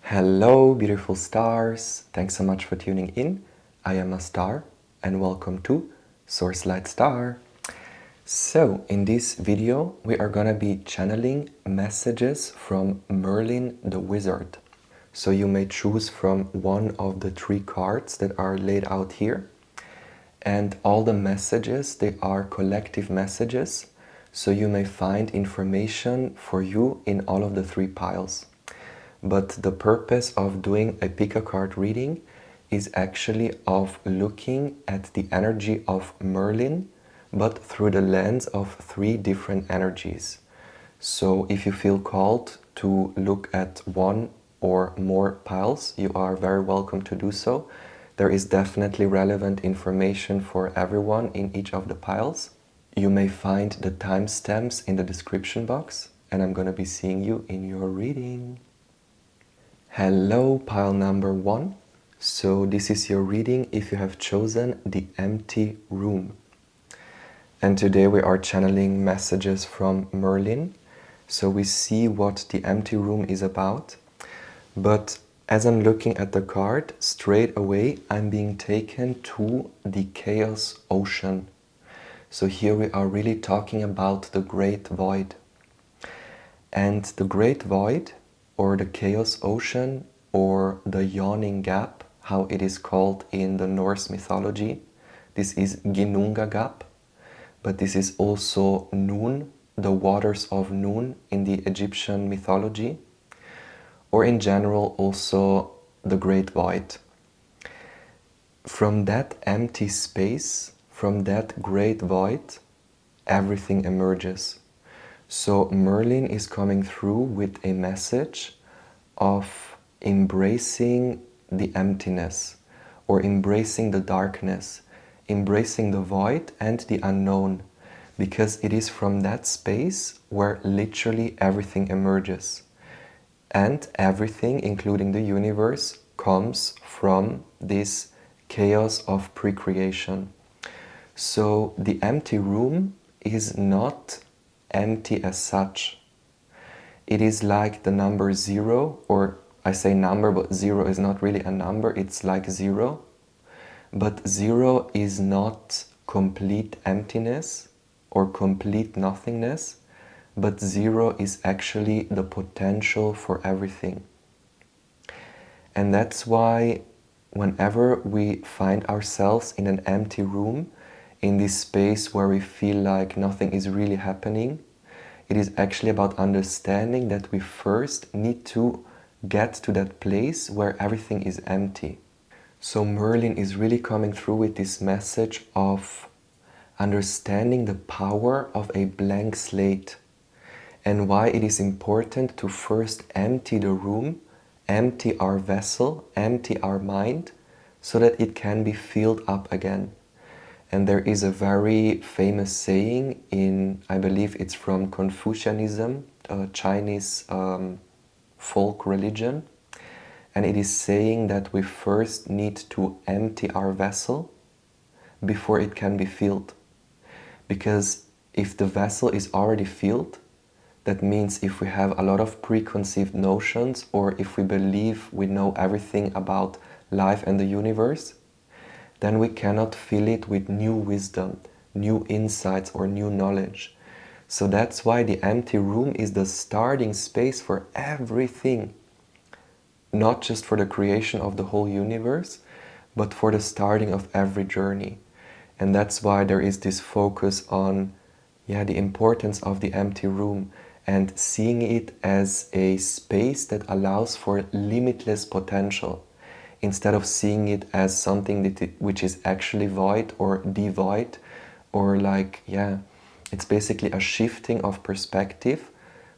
Hello, beautiful stars. Thanks so much for tuning in. I am Astar and welcome to Source Light Star. So, in this video, we are gonna be channeling messages from Merlin the Wizard. So you may choose from one of the three cards that are laid out here. And all the messages, they are collective messages. So you may find information for you in all of the three piles. But the purpose of doing a pick-a-card reading is actually of looking at the energy of Merlin, but through the lens of three different energies. So if you feel called to look at one or more piles, you are very welcome to do so. There is definitely relevant information for everyone in each of the piles. You may find the timestamps in the description box, and I'm going to be seeing you in your reading. Hello, pile number 1. So this is your reading if you have chosen the empty room. And today we are channeling messages from Merlin. So we see what the empty room is about. But as I'm looking at the card, straight away I'm being taken to the chaos ocean. So here we are really talking about the great void. And the great void, or the chaos ocean, or the yawning gap, how it is called in the Norse mythology. This is Ginnunga gap, but this is also Noon, the waters of Noon in the Egyptian mythology, or in general also the great void. From that empty space, from that great void, everything emerges. So Merlin is coming through with a message of embracing the emptiness, or embracing the darkness, embracing the void and the unknown, because it is from that space where literally everything emerges. And everything, including the universe, comes from this chaos of pre-creation. So the empty room is not empty as such. It is like the number 0, or I say number, but 0 is not really a number, it's like 0. But 0 is not complete emptiness or complete nothingness, but 0 is actually the potential for everything. And that's why whenever we find ourselves in an empty room, in this space where we feel like nothing is really happening, it is actually about understanding that we first need to get to that place where everything is empty. So Merlin is really coming through with this message of understanding the power of a blank slate and why it is important to first empty the room, empty our vessel, empty our mind, so that it can be filled up again. And there is a very famous saying in, I believe it's from Confucianism, a Chinese folk religion. And it is saying that we first need to empty our vessel before it can be filled. Because if the vessel is already filled, that means if we have a lot of preconceived notions, or if we believe we know everything about life and the universe, then we cannot fill it with new wisdom, new insights, or new knowledge. So that's why the empty room is the starting space for everything. Not just for the creation of the whole universe, but for the starting of every journey. And that's why there is this focus on the importance of the empty room and seeing it as a space that allows for limitless potential, instead of seeing it as something which is actually void or devoid, or it's basically a shifting of perspective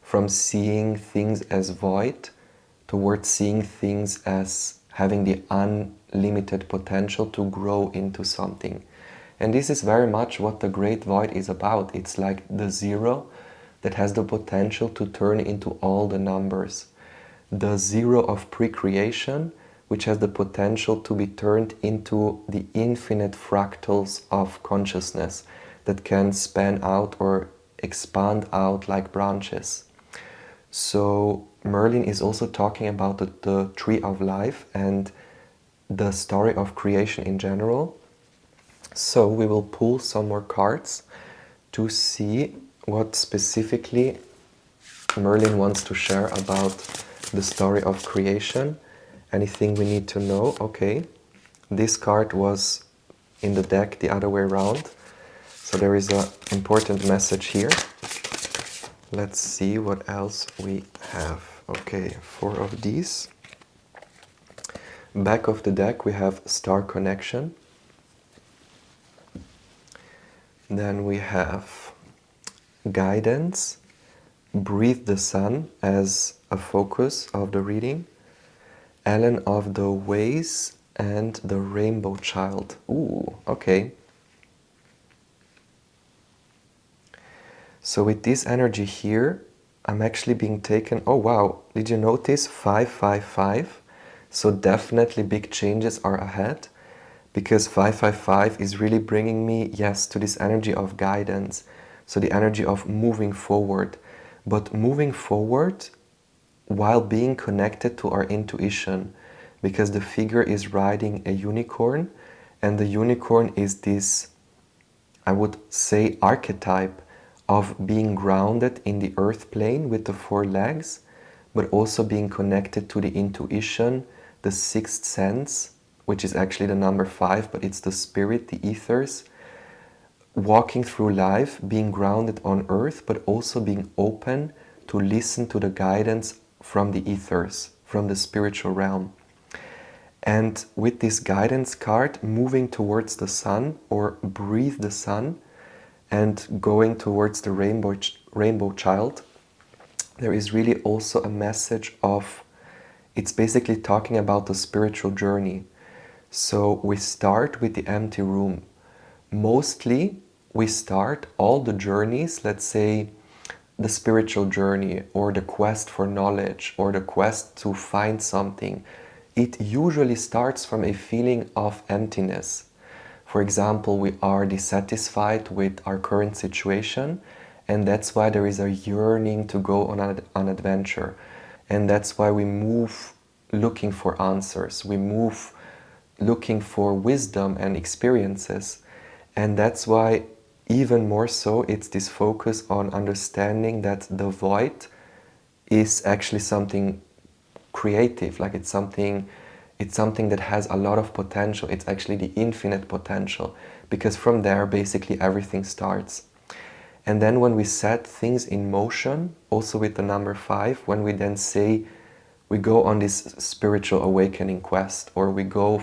from seeing things as void towards seeing things as having the unlimited potential to grow into something. And this is very much what the Great Void is about. It's like the 0 that has the potential to turn into all the numbers. The 0 of pre-creation, which has the potential to be turned into the infinite fractals of consciousness that can span out or expand out like branches. So Merlin is also talking about the tree of life and the story of creation in general. So we will pull some more cards to see what specifically Merlin wants to share about the story of creation. Anything we need to know? Okay, this card was in the deck the other way around, so there is an important message here. Let's see what else we have. Okay, 4 of these. Back of the deck we have star connection. Then we have guidance, breathe the sun as a focus of the reading, Ellen of the ways, and the rainbow child. Ooh, okay. So with this energy here, I'm actually being taken, oh wow, did you notice 555? So definitely big changes are ahead, because 555 is really bringing me, yes, to this energy of guidance. So the energy of moving forward, but moving forward while being connected to our intuition, because the figure is riding a unicorn, and the unicorn is this, I would say, archetype of being grounded in the earth plane with the 4 legs, but also being connected to the intuition, the 6th sense, which is actually the number 5, but it's the spirit, the ethers, walking through life, being grounded on earth, but also being open to listen to the guidance from the ethers, from the spiritual realm. And with this guidance card, moving towards the sun, or breathe the sun, and going towards the rainbow child, there is really also a message of, it's basically talking about the spiritual journey. So we start with the empty room. Mostly we start all the journeys, let's say the spiritual journey, or the quest for knowledge, or the quest to find something. It usually starts from a feeling of emptiness. For example, we are dissatisfied with our current situation, and that's why there is a yearning to go on an adventure. And that's why we move looking for answers. We move looking for wisdom and experiences. And that's why, even more so, it's this focus on understanding that the void is actually something creative, like it's something that has a lot of potential. It's actually the infinite potential, because from there basically everything starts. And then when we set things in motion, also with the number 5, when we then say we go on this spiritual awakening quest, or we go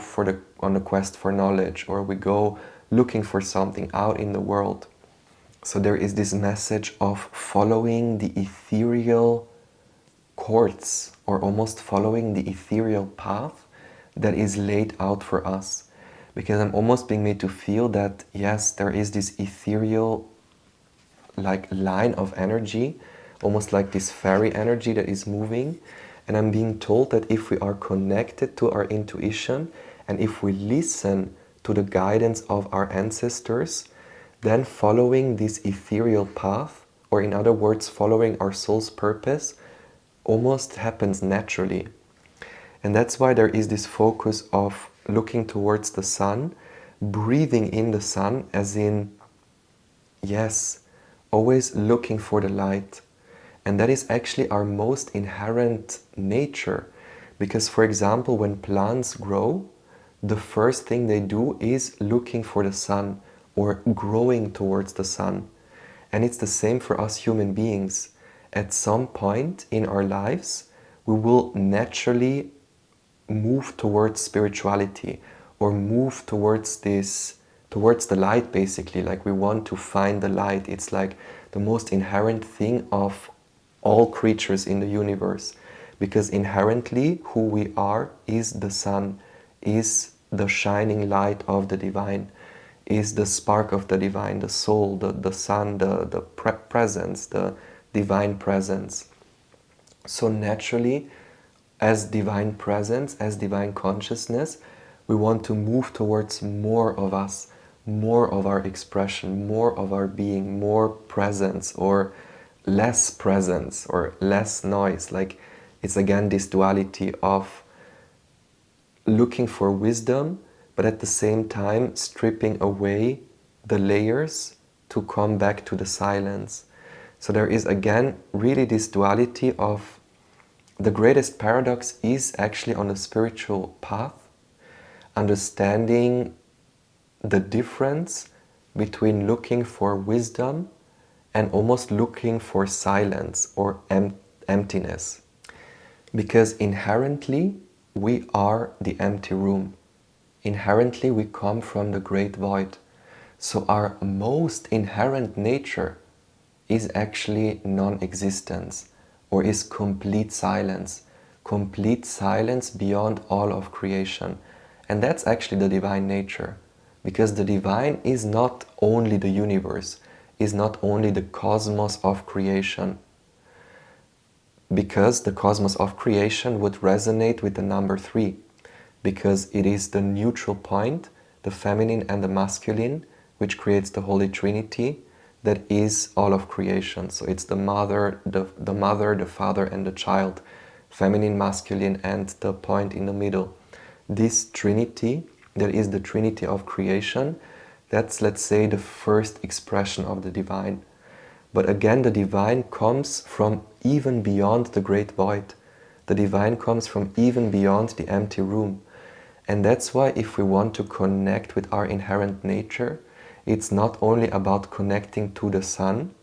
on the quest for knowledge, or we go looking for something out in the world. So there is this message of following the ethereal courts, or almost following the ethereal path that is laid out for us. Because I'm almost being made to feel that, yes, there is this ethereal like line of energy, almost like this fairy energy that is moving. And I'm being told that if we are connected to our intuition, and if we listen to the guidance of our ancestors, then following this ethereal path, or in other words, following our soul's purpose, almost happens naturally. And that's why there is this focus of looking towards the sun, breathing in the sun, as in, yes, always looking for the light. And that is actually our most inherent nature. Because, for example, when plants grow, the first thing they do is looking for the sun, or growing towards the sun. And it's the same for us human beings. At some point in our lives, we will naturally move towards spirituality, or move towards the light, basically. Like we want to find the light. It's like the most inherent thing of all creatures in the universe, because inherently who we are is the sun, is the shining light of the divine, is the spark of the divine, the soul, the sun, the presence, the divine presence. So naturally, as divine presence, as divine consciousness, we want to move towards more of us, more of our expression, more of our being, more presence, or less presence or less noise. Like, it's again this duality of looking for wisdom, but at the same time stripping away the layers to come back to the silence. So there is again really this duality of the greatest paradox is actually on the spiritual path, understanding the difference between looking for wisdom and almost looking for silence or emptiness. Because inherently we are the empty room. Inherently we come from the great void. So our most inherent nature is actually non-existence, or is complete silence beyond all of creation. And that's actually the divine nature, because the divine is not only the universe, is not only the cosmos of creation, because the cosmos of creation would resonate with the number 3, because it is the neutral point, the feminine and the masculine, which creates the Holy Trinity, that is all of creation. So it's the mother, the father and the child, feminine, masculine, and the point in the middle. This Trinity, that is the Trinity of creation, that's, let's say, the first expression of the divine. But again, the divine comes from even beyond the great void. The divine comes from even beyond the empty room. And that's why if we want to connect with our inherent nature, it's not only about connecting to the sun,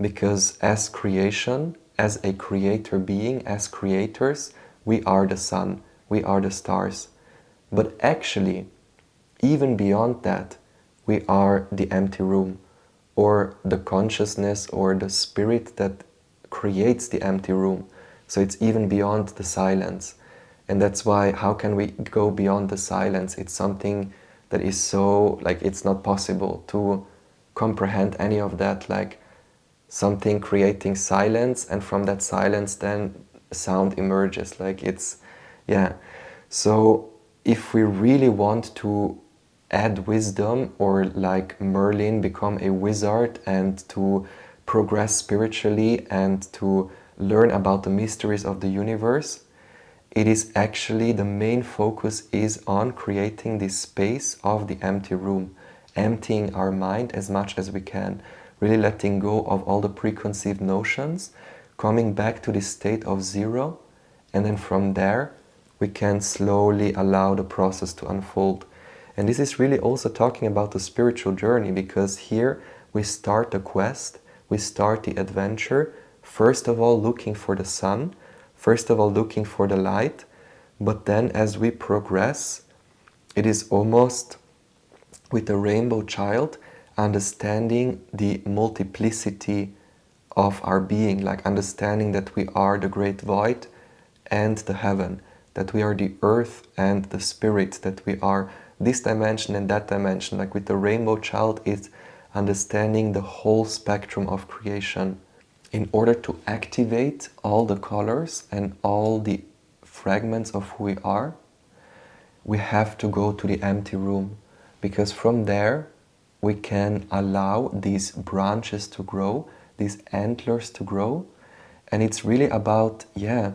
because as creation, as a creator being, as creators, we are the sun, we are the stars. But actually, even beyond that, we are the empty room, or the consciousness or the spirit that creates the empty room. So it's even beyond the silence. And that's why, how can we go beyond the silence? It's something that is so, like, it's not possible to comprehend any of that, like something creating silence, and from that silence then sound emerges. Like, it's, yeah. So if we really want to add wisdom, or like Merlin, become a wizard and to progress spiritually and to learn about the mysteries of the universe, it is actually, the main focus is on creating this space of the empty room, emptying our mind as much as we can, really letting go of all the preconceived notions, coming back to this state of zero, and then from there we can slowly allow the process to unfold. And this is really also talking about the spiritual journey, because here we start the quest, we start the adventure, first of all looking for the sun, first of all looking for the light, but then as we progress, it is almost with the rainbow child, understanding the multiplicity of our being, like understanding that we are the great void and the heaven, that we are the earth and the spirit, that we are this dimension and that dimension. Like with the rainbow child, it's understanding the whole spectrum of creation. In order to activate all the colors and all the fragments of who we are, we have to go to the empty room, because from there we can allow these branches to grow, these antlers to grow. And it's really about, yeah,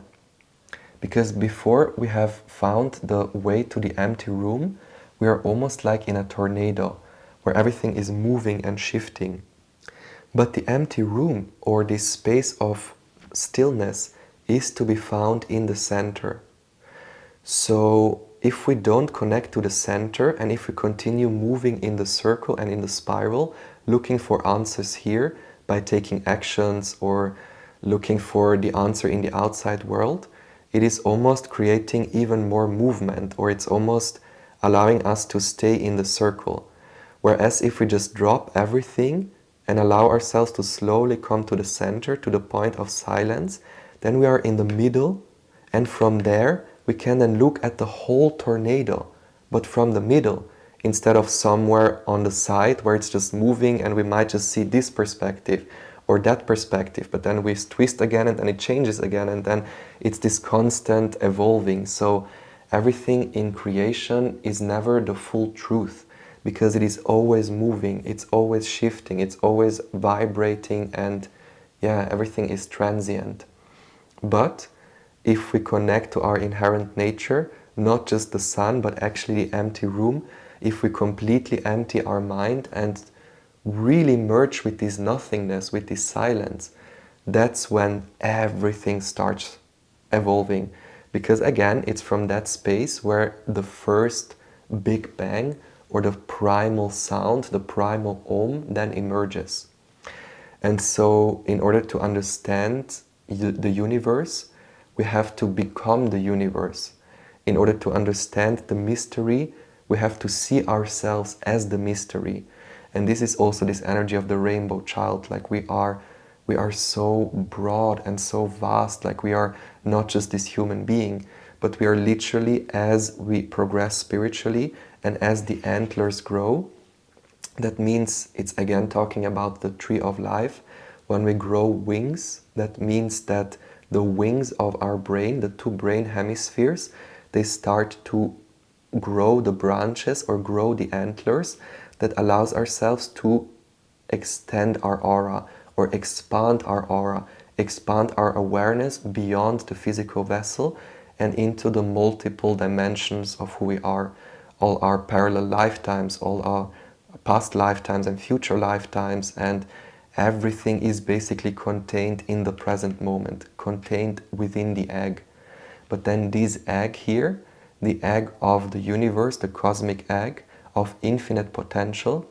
because before we have found the way to the empty room, we are almost like in a tornado where everything is moving and shifting. But the empty room, or this space of stillness, is to be found in the center. So if we don't connect to the center, and if we continue moving in the circle and in the spiral, looking for answers here by taking actions or looking for the answer in the outside world, it is almost creating even more movement, or it's almost allowing us to stay in the circle. Whereas if we just drop everything and allow ourselves to slowly come to the center, to the point of silence, then we are in the middle, and from there we can then look at the whole tornado, but from the middle, instead of somewhere on the side where it's just moving and we might just see this perspective or that perspective, but then we twist again and then it changes again, and then it's this constant evolving. So everything in creation is never the full truth, because it is always moving, it's always shifting, it's always vibrating and Yeah, everything is transient. But if we connect to our inherent nature, not just the sun, but actually the empty room, if we completely empty our mind and really merge with this nothingness, with this silence, that's when everything starts evolving. Because again, it's from that space where the first Big Bang or the primal sound, the primal Om, then emerges. And so, in order to understand the universe, we have to become the universe. In order to understand the mystery, we have to see ourselves as the mystery. And this is also this energy of the rainbow child. Like we are so broad and so vast. Like we are not just this human being, but we are literally, as we progress spiritually and as the antlers grow. That means it's again talking about the tree of life. When we grow wings, that means that the wings of our brain, the two brain hemispheres, they start to grow the branches or grow the antlers that allows ourselves to extend our aura or expand our awareness beyond the physical vessel and into the multiple dimensions of who we are, all our parallel lifetimes, all our past lifetimes and future lifetimes, and everything is basically contained in the present moment, contained within the egg. But then this egg here, the egg of the universe, the cosmic egg of infinite potential,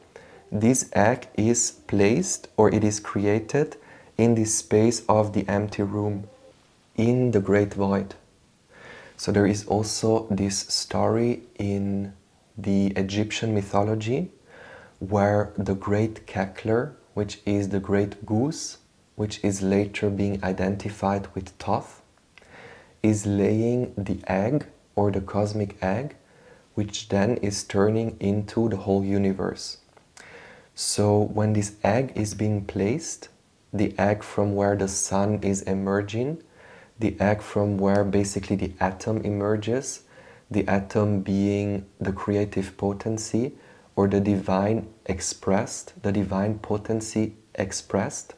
this egg is placed or it is created in this space of the empty room, in the great void. So there is also this story in the Egyptian mythology where the great cackler, which is the great goose, which is later being identified with Thoth, is laying the egg or the cosmic egg, which then is turning into the whole universe. So when this egg is being placed, the egg from where the sun is emerging, the egg from where basically the atom emerges, the atom being the creative potency or the divine expressed, the divine potency expressed.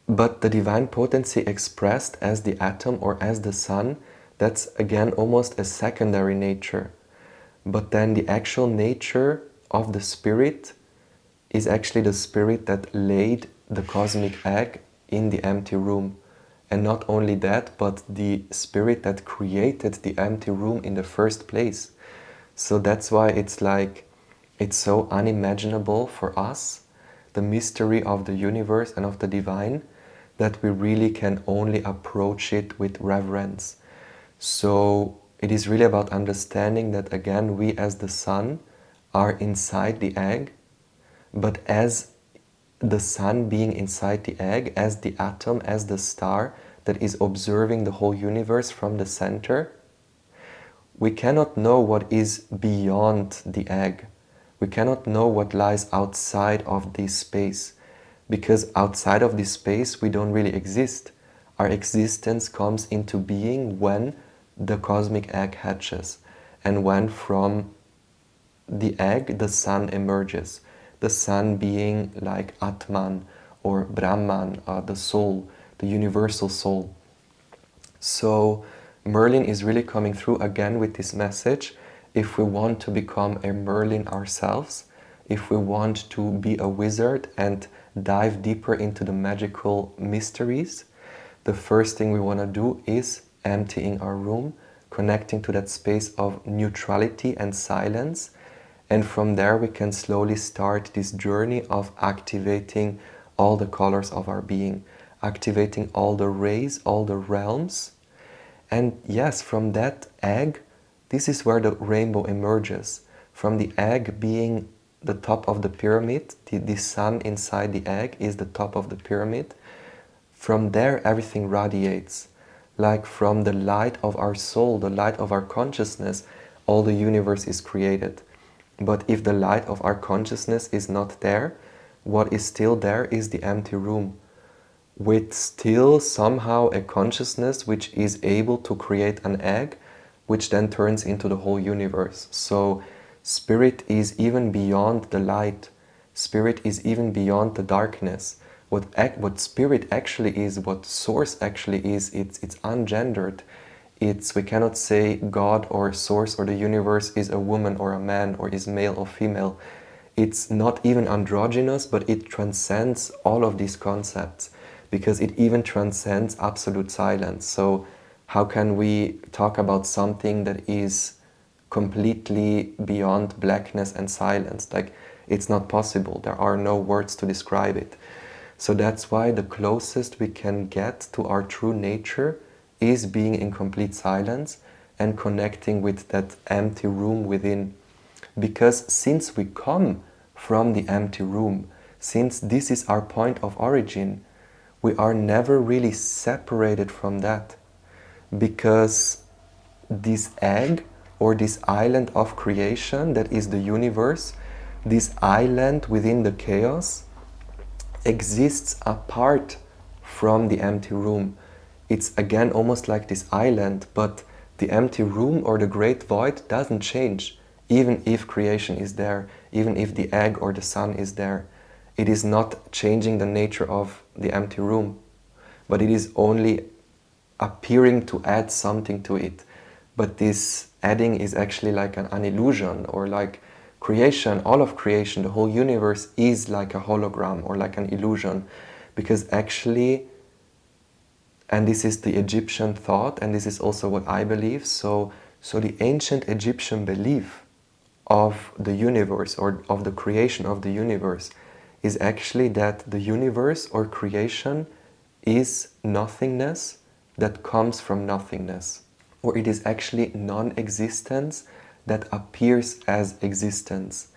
But the divine potency expressed as the atom or as the sun, that's again almost a secondary nature. But then the actual nature of the spirit is actually the spirit that laid the cosmic egg in the empty room. And not only that, but the spirit that created the empty room in the first place. So that's why it's like, it's so unimaginable for us, the mystery of the universe and of the divine, that we really can only approach it with reverence. So it is really about understanding that again, we as the sun are inside the egg, but as the sun being inside the egg, as the atom, as the star that is observing the whole universe from the center, we cannot know what is beyond the egg. We cannot know what lies outside of this space, because outside of this space we don't really exist. Our existence comes into being when the cosmic egg hatches and when from the egg the sun emerges. The sun being like Atman or Brahman, the soul, the universal soul. So Merlin is really coming through again with this message. If we want to become a Merlin ourselves, if we want to be a wizard and dive deeper into the magical mysteries, the first thing we want to do is emptying our room, connecting to that space of neutrality and silence. And from there we can slowly start this journey of activating all the colors of our being, activating all the rays, all the realms. And yes, from that egg, this is where the rainbow emerges. From the egg being the top of the pyramid, the sun inside the egg is the top of the pyramid. From there everything radiates. Like from the light of our soul, the light of our consciousness, all the universe is created. But if the light of our consciousness is not there, what is still there is the empty room, with still somehow a consciousness which is able to create an egg, which then turns into the whole universe. So spirit is even beyond the light. Spirit is even beyond the darkness. what spirit actually is, what source actually is, it's ungendered. We cannot say God or source or the universe is a woman or a man or is male or female. It's not even androgynous, but it transcends all of these concepts because it even transcends absolute silence. So how can we talk about something that is completely beyond blackness and silence? Like, it's not possible. There are no words to describe it. So that's why the closest we can get to our true nature is being in complete silence and connecting with that empty room within. Because since we come from the empty room, since this is our point of origin, we are never really separated from that. Because this egg or this island of creation that is the universe, this island within the chaos, exists apart from the empty room. It's again almost like this island, but the empty room or the great void doesn't change, even if creation is there, even if the egg or the sun is there. It is not changing the nature of the empty room, but it is only appearing to add something to it. But this adding is actually like an illusion, or like creation, all of creation, the whole universe is like a hologram or like an illusion, because actually, and this is the Egyptian thought, and this is also what I believe, so the ancient Egyptian belief of the universe or of the creation of the universe is actually that the universe or creation is nothingness that comes from nothingness, or it is actually non-existence that appears as existence,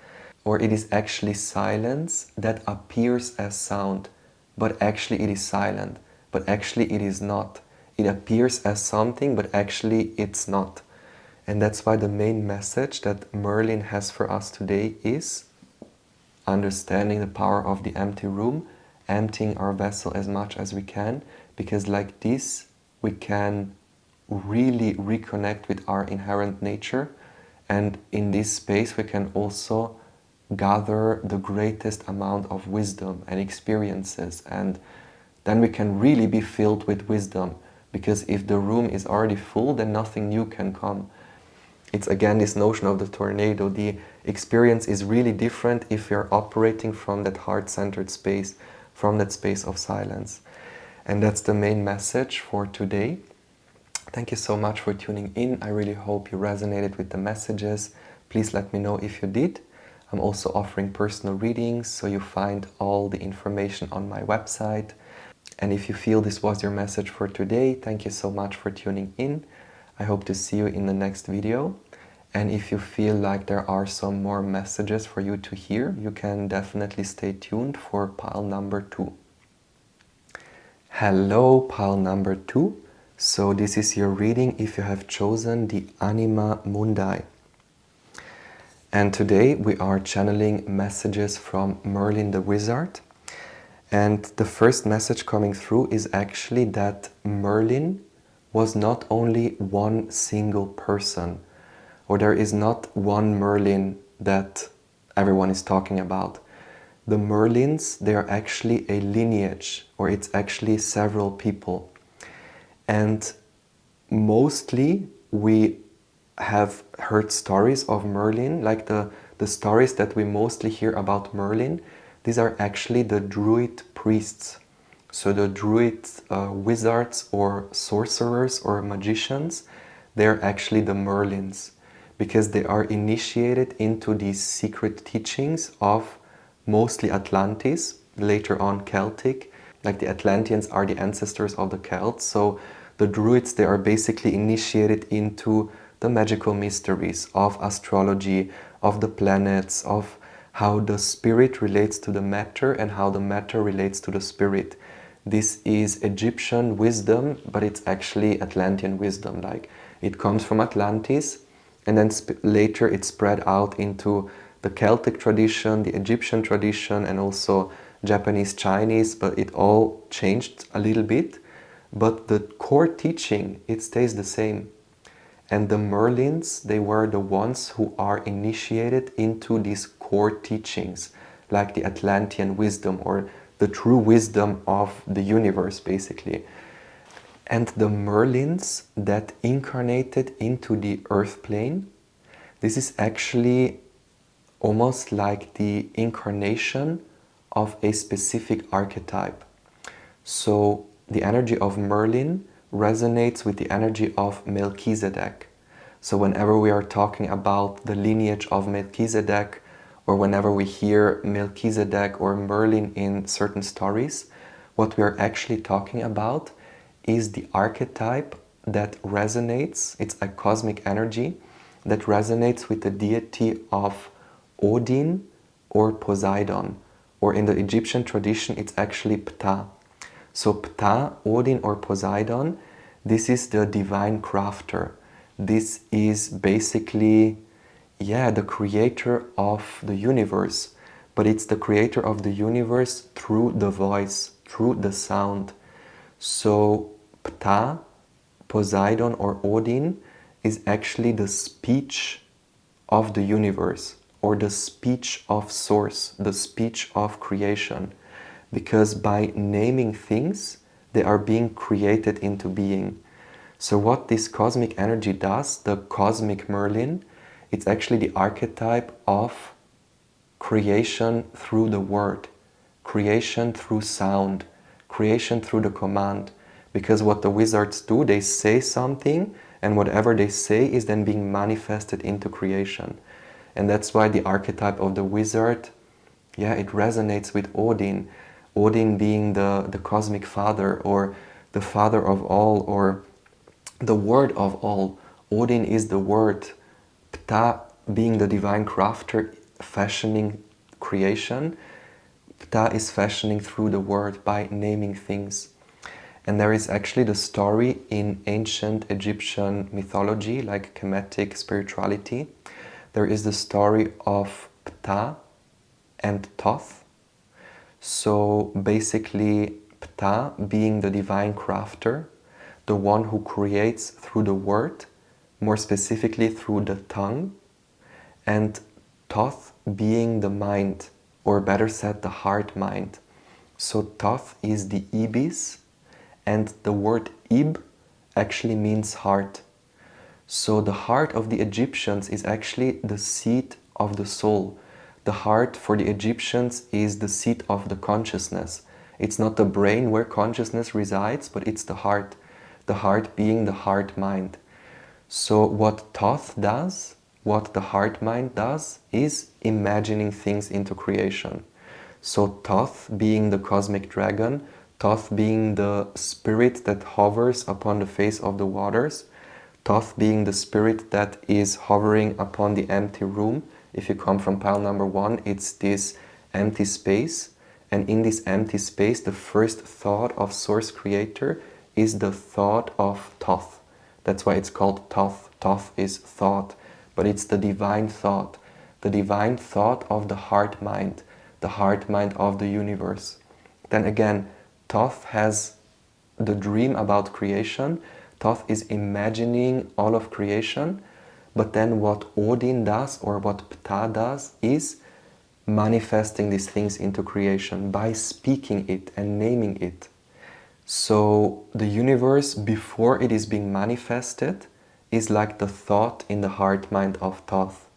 or it is actually silence that appears as sound, but actually it is silent, but actually it is not. It appears as something, but actually it's not. And that's why the main message that Merlin has for us today is understanding the power of the empty room, emptying our vessel as much as we can, because like this we can really reconnect with our inherent nature, and in this space we can also gather the greatest amount of wisdom and experiences, and then we can really be filled with wisdom, because if the room is already full, then nothing new can come. It's again this notion of the tornado. The experience is really different if you're operating from that heart-centered space, from that space of silence. And that's the main message for today. Thank you so much for tuning in. I really hope you resonated with the messages. Please let me know if you did. I'm also offering personal readings, so you find all the information on my website. And if you feel this was your message for today, thank you so much for tuning in. I hope to see you in the next video. And if you feel like there are some more messages for you to hear, you can definitely stay tuned for pile number 2. Hello, pile number 2. So this is your reading if you have chosen the Anima Mundi. And today we are channeling messages from Merlin the Wizard. And the first message coming through is actually that Merlin was not only one single person, or there is not one Merlin that everyone is talking about. The Merlins, they are actually a lineage, or it's actually several people. And mostly we have heard stories of Merlin, like the stories that we mostly hear about Merlin, these are actually the Druid priests. So the Druid wizards or sorcerers or magicians, they're actually the Merlins, because they are initiated into these secret teachings of mostly Atlantis, later on Celtic. Like the Atlanteans are the ancestors of the Celts, so the Druids, they are basically initiated into the magical mysteries of astrology, of the planets, of how the spirit relates to the matter and how the matter relates to the spirit. This is Egyptian wisdom, but it's actually Atlantean wisdom. Like, it comes from Atlantis, and then later it spread out into the Celtic tradition, the Egyptian tradition, and also Japanese, Chinese, but it all changed a little bit. But the core teaching, it stays the same. And the Merlins, they were the ones who are initiated into these core teachings, like the Atlantean wisdom or the true wisdom of the universe, basically. And the Merlins that incarnated into the earth plane, this is actually almost like the incarnation of a specific archetype. So the energy of Merlin resonates with the energy of Melchizedek. So whenever we are talking about the lineage of Melchizedek, or whenever we hear Melchizedek or Merlin in certain stories, what we are actually talking about is the archetype that resonates, it's a cosmic energy that resonates with the deity of Odin or Poseidon, or in the Egyptian tradition it's actually Ptah. So Ptah, Odin or Poseidon, this is the divine crafter. This is basically, the creator of the universe, but it's the creator of the universe through the voice, through the sound. So Ptah, Poseidon or Odin is actually the speech of the universe, or the speech of source, the speech of creation. Because by naming things, they are being created into being. So what this cosmic energy does, the cosmic Merlin, it's actually the archetype of creation through the word, creation through sound, creation through the command. Because what the wizards do, they say something, and whatever they say is then being manifested into creation. And that's why the archetype of the wizard, it resonates with Odin. Odin being the cosmic father, or the father of all, or the word of all. Odin is the word. Ptah being the divine crafter, fashioning creation. Ptah is fashioning through the word by naming things. And there is actually the story in ancient Egyptian mythology, like Kemetic spirituality. There is the story of Ptah and Thoth. So basically, Ptah being the divine crafter, the one who creates through the word, more specifically through the tongue, and Thoth being the mind, or better said, the heart mind. So Thoth is the ibis, and the word ib actually means heart. So the heart of the Egyptians is actually the seat of the soul. The heart for the Egyptians is the seat of the consciousness. It's not the brain where consciousness resides, but it's the heart being the heart mind. So what Thoth does, what the heart mind does, is imagining things into creation. So Thoth being the cosmic dragon, Thoth being the spirit that hovers upon the face of the waters, Thoth being the spirit that is hovering upon the empty room. If you come from pile number 1, it's this empty space. And in this empty space, the first thought of Source Creator is the thought of Thoth. That's why it's called Thoth. Thoth is thought, but it's the divine thought of the heart mind of the universe. Then again, Thoth has the dream about creation. Thoth is imagining all of creation, but then what Odin does, or what Ptah does, is manifesting these things into creation by speaking it and naming it. So the universe, before it is being manifested, is like the thought in the heart mind of Thoth.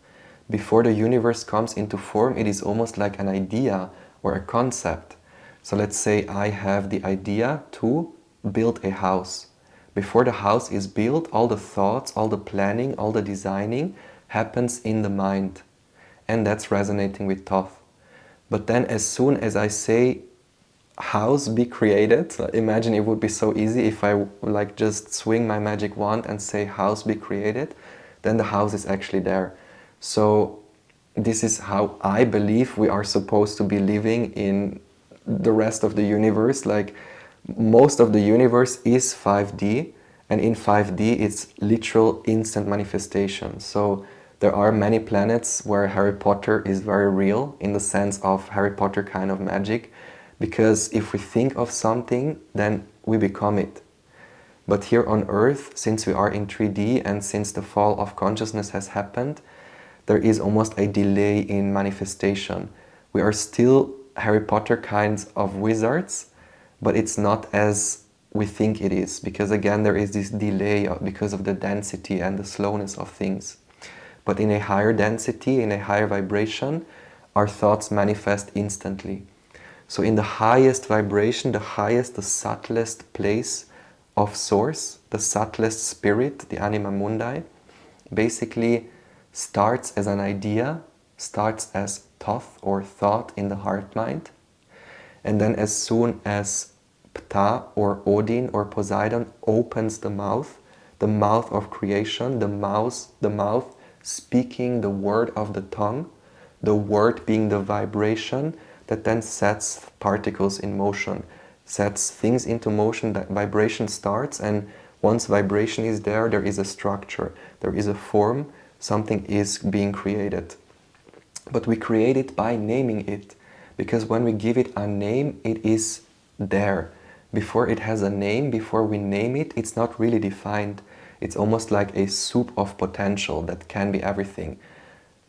Before the universe comes into form, it is almost like an idea or a concept. So let's say I have the idea to build a house. Before the house is built, all the thoughts, all the planning, all the designing happens in the mind. And that's resonating with Thoth. But then as soon as I say, house be created, imagine it would be so easy if I like just swing my magic wand and say house be created, then the house is actually there. So this is how I believe we are supposed to be living in the rest of the universe. Like, most of the universe is 5D, and in 5D it's literal instant manifestation. So there are many planets where Harry Potter is very real, in the sense of Harry Potter kind of magic, because if we think of something, then we become it. But here on Earth, since we are in 3D and since the fall of consciousness has happened, there is almost a delay in manifestation. We are still Harry Potter kinds of wizards, but it's not as we think it is, because again there is this delay because of the density and the slowness of things. But in a higher density, in a higher vibration, our thoughts manifest instantly. So in the highest vibration, the highest, the subtlest place of source, the subtlest spirit, the Anima Mundi, basically starts as an idea, starts as thought in the heart-mind, and then as soon as Ptah or Odin or Poseidon opens the mouth of creation, the mouth speaking the word of the tongue, the word being the vibration that then sets particles in motion, sets things into motion, that vibration starts, and once vibration is there, there is a structure, there is a form, something is being created. But we create it by naming it, because when we give it a name, it is there. Before it has a name, before we name it, it's not really defined. It's almost like a soup of potential that can be everything.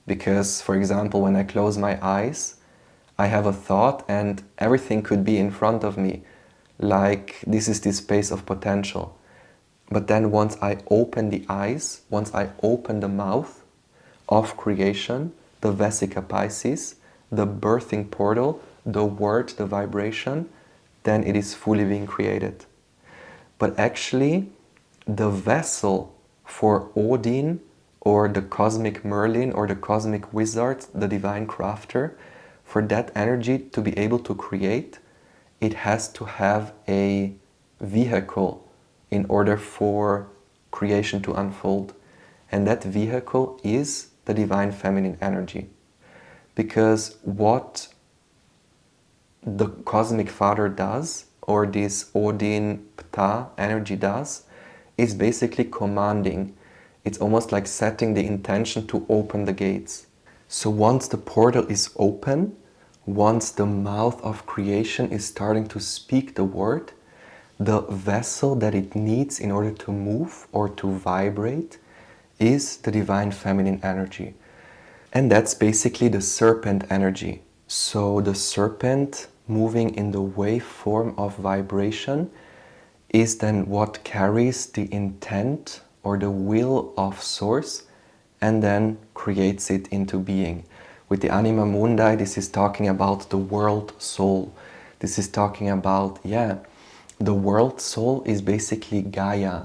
Because, for example, when I close my eyes, I have a thought and everything could be in front of me. Like, this is this space of potential. But then once I open the eyes, once I open the mouth of creation, the Vesica Pisces, the birthing portal, the word, the vibration, then it is fully being created. But actually, the vessel for Odin or the cosmic Merlin or the cosmic wizard, the divine crafter, for that energy to be able to create, it has to have a vehicle in order for creation to unfold. And that vehicle is the divine feminine energy. Because what the cosmic father does, or this Odin Ptah energy does, is basically commanding. It's almost like setting the intention to open the gates. So once the portal is open, once the mouth of creation is starting to speak the word, the vessel that it needs in order to move or to vibrate is the divine feminine energy. And that's basically the serpent energy. So the serpent moving in the waveform of vibration is then what carries the intent or the will of source and then creates it into being. With the Anima Mundi, this is talking about the world soul. This is talking about, the world soul is basically Gaia.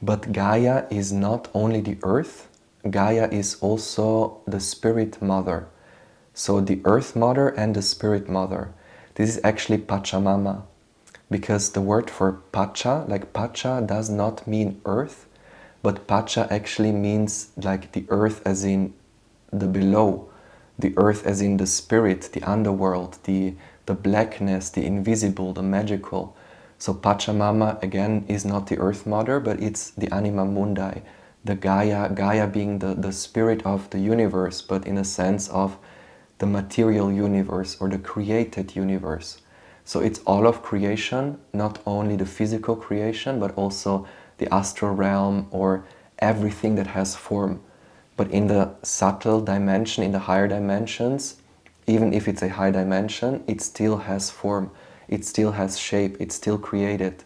But Gaia is not only the earth, Gaia is also the spirit mother. So the earth mother and the spirit mother. This is actually Pachamama. Because the word for Pacha, like Pacha, does not mean earth, but Pacha actually means like the earth as in the below, the earth as in the spirit, the underworld, the blackness, the invisible, the magical. So Pachamama again is not the earth mother, but it's the Anima Mundi, the Gaia being the spirit of the universe, but in a sense of the material universe or the created universe. So it's all of creation, not only the physical creation, but also the astral realm or everything that has form. But in the subtle dimension, in the higher dimensions, even if it's a high dimension, it still has form, it still has shape, it's still created.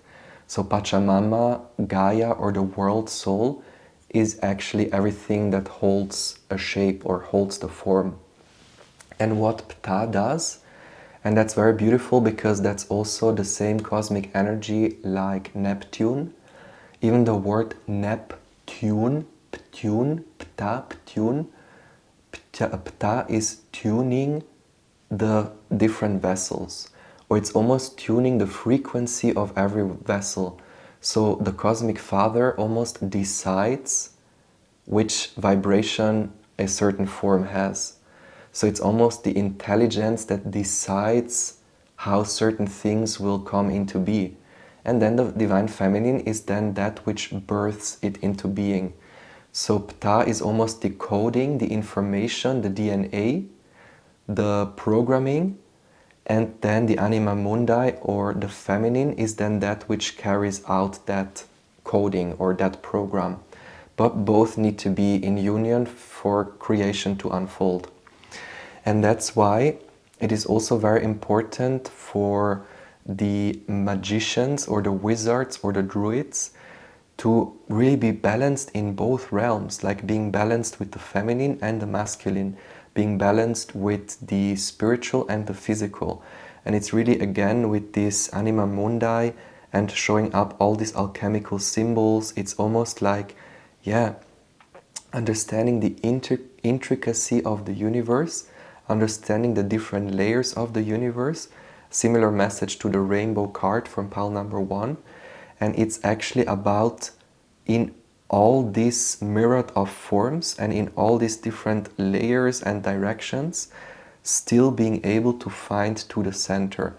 So Pachamama, Gaia, or the world soul is actually everything that holds a shape or holds the form. And what Ptah does, and that's very beautiful because that's also the same cosmic energy like Neptune. Even the word Neptune, Ptune, Ptah, Ptune, Ptah is tuning the different vessels, or it's almost tuning the frequency of every vessel. So the cosmic father almost decides which vibration a certain form has. So it's almost the intelligence that decides how certain things will come into being. And then the divine feminine is then that which births it into being. So Ptah is almost decoding the information, the DNA, the programming, and then the Anima Mundi or the feminine is then that which carries out that coding or that program. But both need to be in union for creation to unfold. And that's why It is also very important for the magicians or the wizards or the druids to really be balanced in both realms, like being balanced with the feminine and the masculine, being balanced with the spiritual and the physical. And it's really, again, with this Anima Mundi and showing up all these alchemical symbols, it's almost like, yeah, understanding the intricacy of the universe, understanding the different layers of the universe. Similar message to the rainbow card from pile number 1. And it's actually about, in all these myriad of forms and in all these different layers and directions, still being able to find to the center.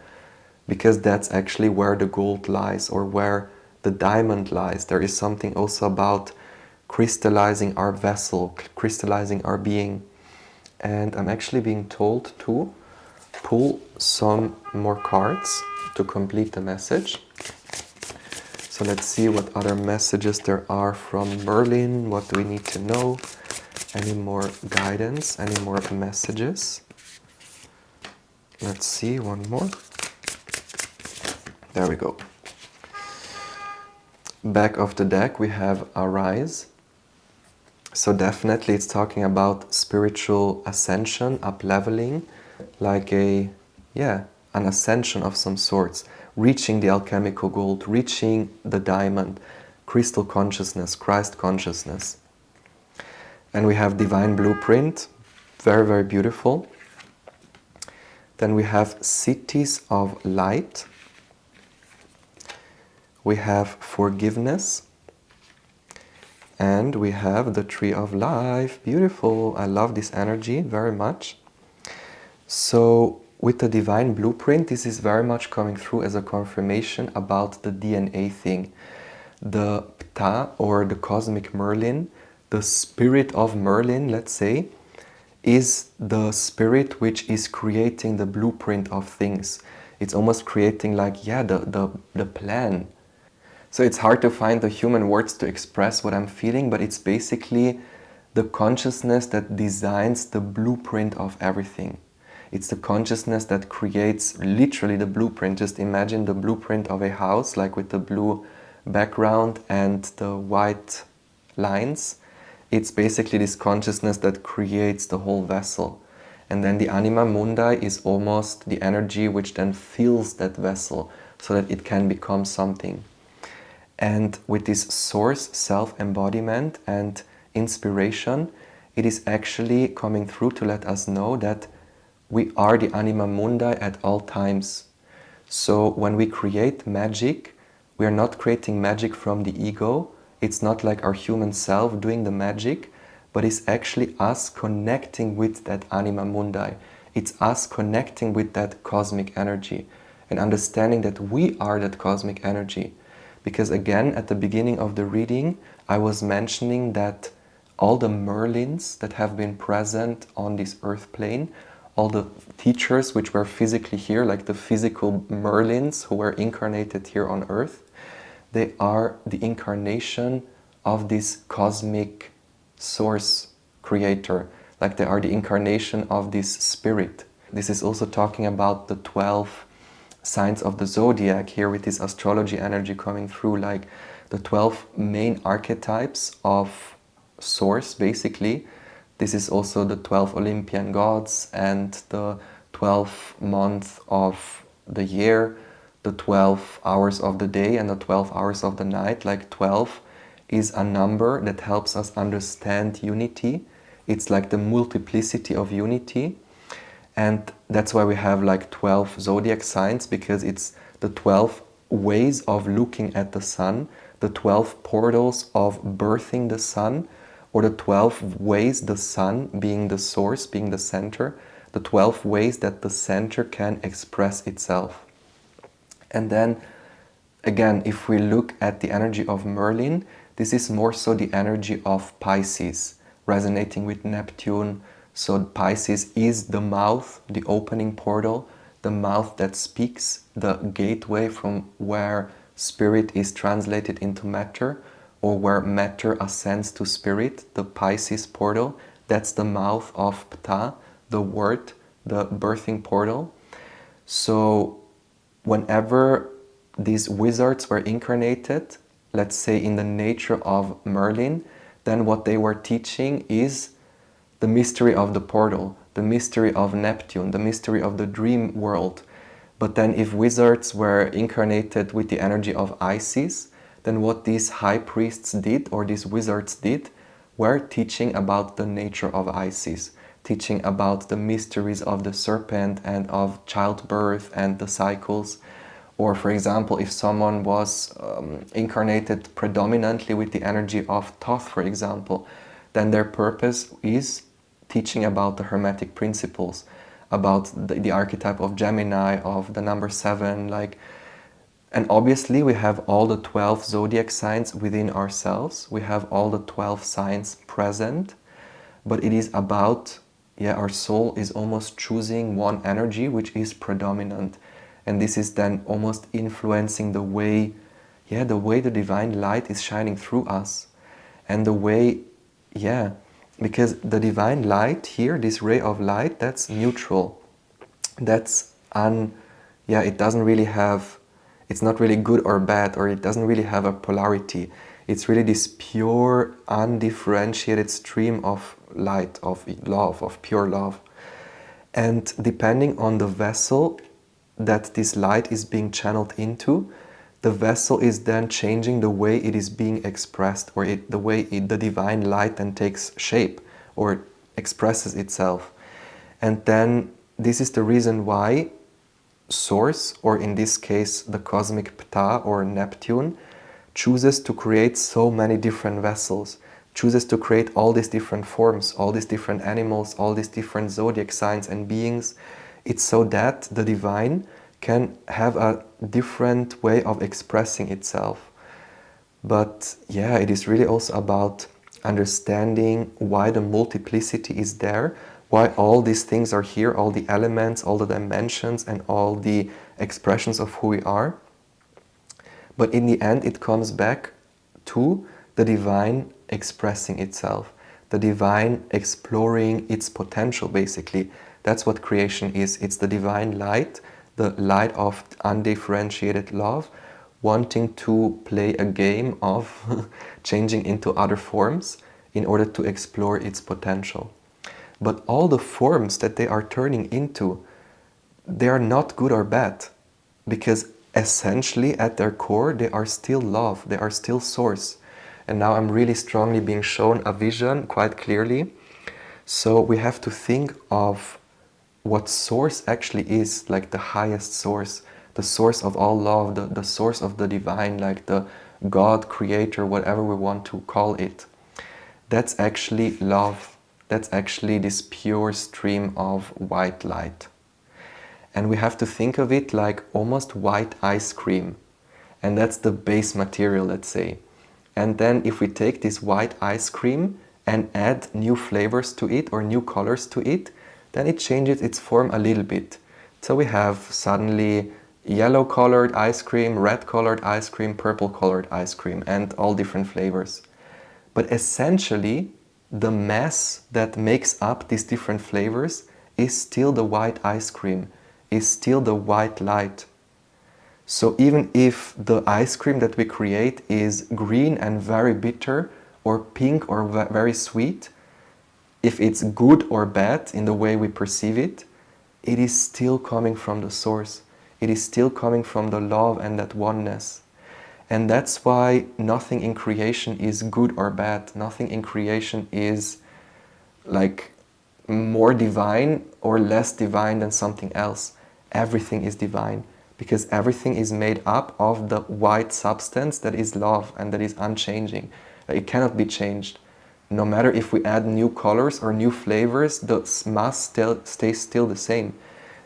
Because that's actually where the gold lies, or where the diamond lies. There is something also about crystallizing our vessel, crystallizing our being. And I'm actually being told to pull some more cards to complete the message. So let's see what other messages there are from Merlin. What do we need to know? Any more guidance? Any more messages? Let's see, one more. There we go. Back of the deck we have Arise. So definitely it's talking about spiritual ascension, up-leveling, like an ascension of some sorts, reaching the alchemical gold, reaching the diamond, crystal consciousness, Christ consciousness. And we have Divine Blueprint, very, very beautiful. Then we have Cities of Light. We have Forgiveness. And we have the Tree of Life. Beautiful. I love this energy very much. So with the Divine Blueprint, this is very much coming through as a confirmation about the DNA thing. The Ptah, or the cosmic Merlin, the spirit of Merlin, let's say, is the spirit which is creating the blueprint of things. It's almost creating like, the plan. So it's hard to find the human words to express what I'm feeling, but it's basically the consciousness that designs the blueprint of everything. It's the consciousness that creates literally the blueprint. Just imagine the blueprint of a house, like with the blue background and the white lines. It's basically this consciousness that creates the whole vessel. And then the Anima Mundi is almost the energy which then fills that vessel so that it can become something. And with this source, self-embodiment and inspiration, it is actually coming through to let us know that we are the Anima Mundi at all times. So when we create magic, we are not creating magic from the ego. It's not like our human self doing the magic, but it's actually us connecting with that Anima Mundi. It's us connecting with that cosmic energy and understanding that we are that cosmic energy. Because again, at the beginning of the reading, I was mentioning that all the Merlins that have been present on this earth plane, all the teachers which were physically here, like the physical Merlins who were incarnated here on earth, they are the incarnation of this cosmic source creator. Like they are the incarnation of this spirit. This is also talking about the 12 signs of the zodiac here, with this astrology energy coming through, like the 12 main archetypes of source, basically. This is also the 12 Olympian gods and the 12 months of the year, the 12 hours of the day and the 12 hours of the night. Like 12 is a number that helps us understand unity. It's like the multiplicity of unity. And that's why we have like 12 zodiac signs, because it's the 12 ways of looking at the sun, the 12 portals of birthing the sun, or the 12 ways the sun, being the source, being the center, the 12 ways that the center can express itself. And then again, if we look at the energy of Merlin, this is more so the energy of Pisces, resonating with Neptune. So Pisces is the mouth, the opening portal, the mouth that speaks, the gateway from where spirit is translated into matter, or where matter ascends to spirit, the Pisces portal. That's the mouth of Ptah, the word, the birthing portal. So whenever these wizards were incarnated, let's say in the nature of Merlin, then what they were teaching is the mystery of the portal, the mystery of Neptune, the mystery of the dream world. But then if wizards were incarnated with the energy of Isis, then what these high priests did, or these wizards did, were teaching about the nature of Isis, teaching about the mysteries of the serpent and of childbirth and the cycles. Or for example, if someone was incarnated predominantly with the energy of Thoth, for example, then their purpose is teaching about the Hermetic principles, about the archetype of Gemini, of the number 7, like. And obviously we have all the 12 zodiac signs within ourselves, we have all the 12 signs present, but it is about, our soul is almost choosing one energy which is predominant. And this is then almost influencing the way the divine light is shining through us. And the way, because the divine light here, this ray of light, that's neutral. That's it doesn't really have, it's not really good or bad, or it doesn't really have a polarity. It's really this pure, undifferentiated stream of light, of love, of pure love. And depending on the vessel that this light is being channeled into, the vessel is then changing the way it is being expressed, or the way the divine light then takes shape or expresses itself. And then this is the reason why Source, or in this case the cosmic Ptah or Neptune, chooses to create so many different vessels, chooses to create all these different forms, all these different animals, all these different zodiac signs and beings. It's so that the divine can have a different way of expressing itself. But it is really also about understanding why the multiplicity is there, why all these things are here, all the elements, all the dimensions, and all the expressions of who we are. But in the end, it comes back to the divine expressing itself, the divine exploring its potential, basically. That's what creation is. It's the divine light, the light of undifferentiated love, wanting to play a game of changing into other forms in order to explore its potential. But all the forms that they are turning into, they are not good or bad, because essentially at their core they are still love, they are still source. And now I'm really strongly being shown a vision quite clearly. So we have to think of what source actually is, like the highest source, the source of all love, the source of the divine, like the God, creator, whatever we want to call it. That's actually love. That's actually this pure stream of white light. And we have to think of it like almost white ice cream. And that's the base material, let's say. And then if we take this white ice cream and add new flavors to it or new colors to it, then it changes its form a little bit. So we have suddenly yellow colored ice cream, red colored ice cream, purple colored ice cream, and all different flavors. But essentially, the mass that makes up these different flavors is still the white ice cream, is still the white light. So even if the ice cream that we create is green and very bitter, or pink or very sweet, if it's good or bad in the way we perceive it, it is still coming from the source. It is still coming from the love and that oneness. And that's why nothing in creation is good or bad. Nothing in creation is like more divine or less divine than something else. Everything is divine, because everything is made up of the white substance that is love and that is unchanging. It cannot be changed. No matter if we add new colors or new flavors, the mass stays still the same.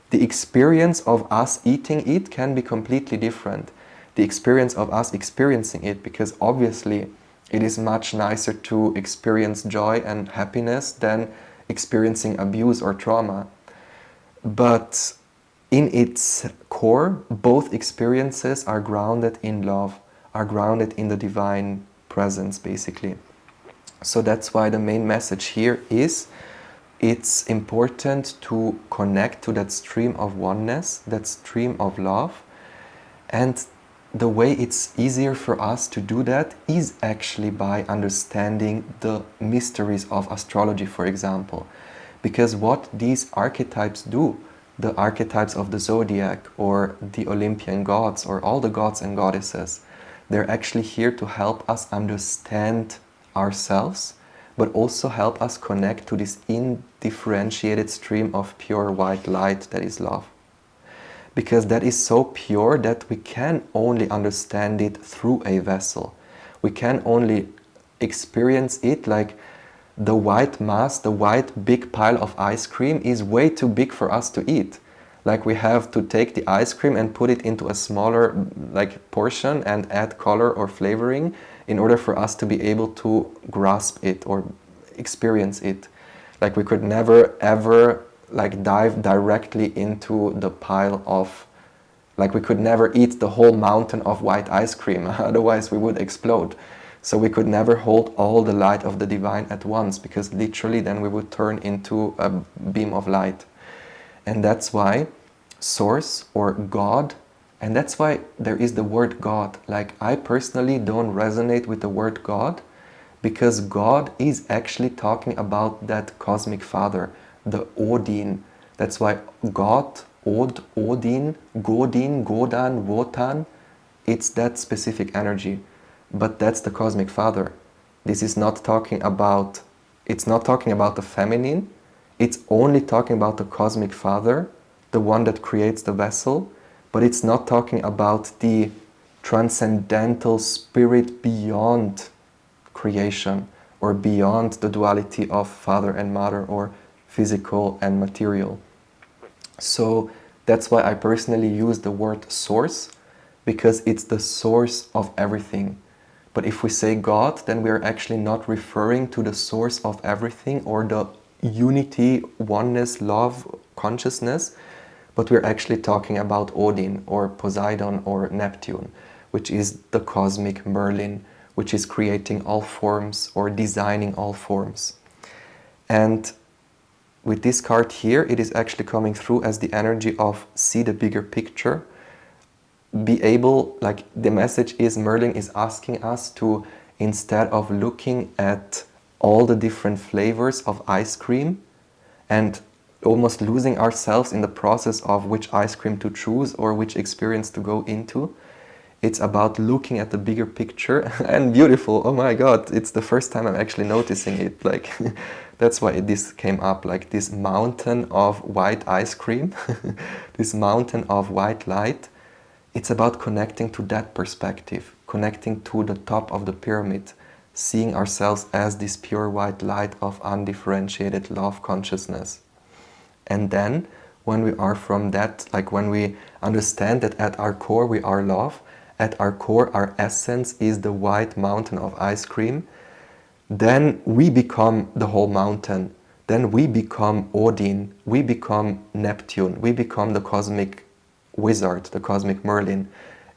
The experience of us eating it can be completely different. The experience of us experiencing it, because obviously it is much nicer to experience joy and happiness than experiencing abuse or trauma. But in its core, both experiences are grounded in love, are grounded in the divine presence, basically. So that's why the main message here is it's important to connect to that stream of oneness, that stream of love. And the way it's easier for us to do that is actually by understanding the mysteries of astrology, for example. Because what these archetypes do, the archetypes of the zodiac or the Olympian gods or all the gods and goddesses, they're actually here to help us understand ourselves, but also help us connect to this indifferentiated stream of pure white light that is love. Because that is so pure that we can only understand it through a vessel. We can only experience it like the white mass, the white big pile of ice cream is way too big for us to eat. Like we have to take the ice cream and put it into a smaller portion and add color or flavoring in order for us to be able to grasp it or experience it. Like we could never ever dive directly into the pile of, we could never eat the whole mountain of white ice cream, otherwise we would explode. So we could never hold all the light of the divine at once, because literally then we would turn into a beam of light. And that's why Source or God, and that's why there is the word God. Like, I personally don't resonate with the word God, because God is actually talking about that cosmic father, the Odin. That's why God, Odin, Godin, Godan, Wotan, it's that specific energy. But that's the cosmic father. This is not talking about, it's not talking about the feminine, it's only talking about the cosmic father, the one that creates the vessel, but it's not talking about the transcendental spirit beyond creation or beyond the duality of father and mother or physical and material. So that's why I personally use the word source, because it's the source of everything. But if we say God, then we are actually not referring to the source of everything or the unity, oneness, love, consciousness, but we're actually talking about Odin or Poseidon or Neptune, which is the cosmic Merlin, which is creating all forms or designing all forms. And with this card here, it is actually coming through as the energy of see the bigger picture. Be able, the message is Merlin is asking us to, instead of looking at all the different flavors of ice cream and almost losing ourselves in the process of which ice cream to choose or which experience to go into, it's about looking at the bigger picture. And beautiful, oh my god, it's the first time I'm actually noticing it. That's why this came up, this mountain of white ice cream, this mountain of white light. It's about connecting to that perspective, connecting to the top of the pyramid, seeing ourselves as this pure white light of undifferentiated love consciousness. And then, when we are from that, when we understand that at our core we are love, at our core our essence is the white mountain of ice cream, then we become the whole mountain. Then we become Odin, we become Neptune, we become the cosmic wizard, the cosmic Merlin.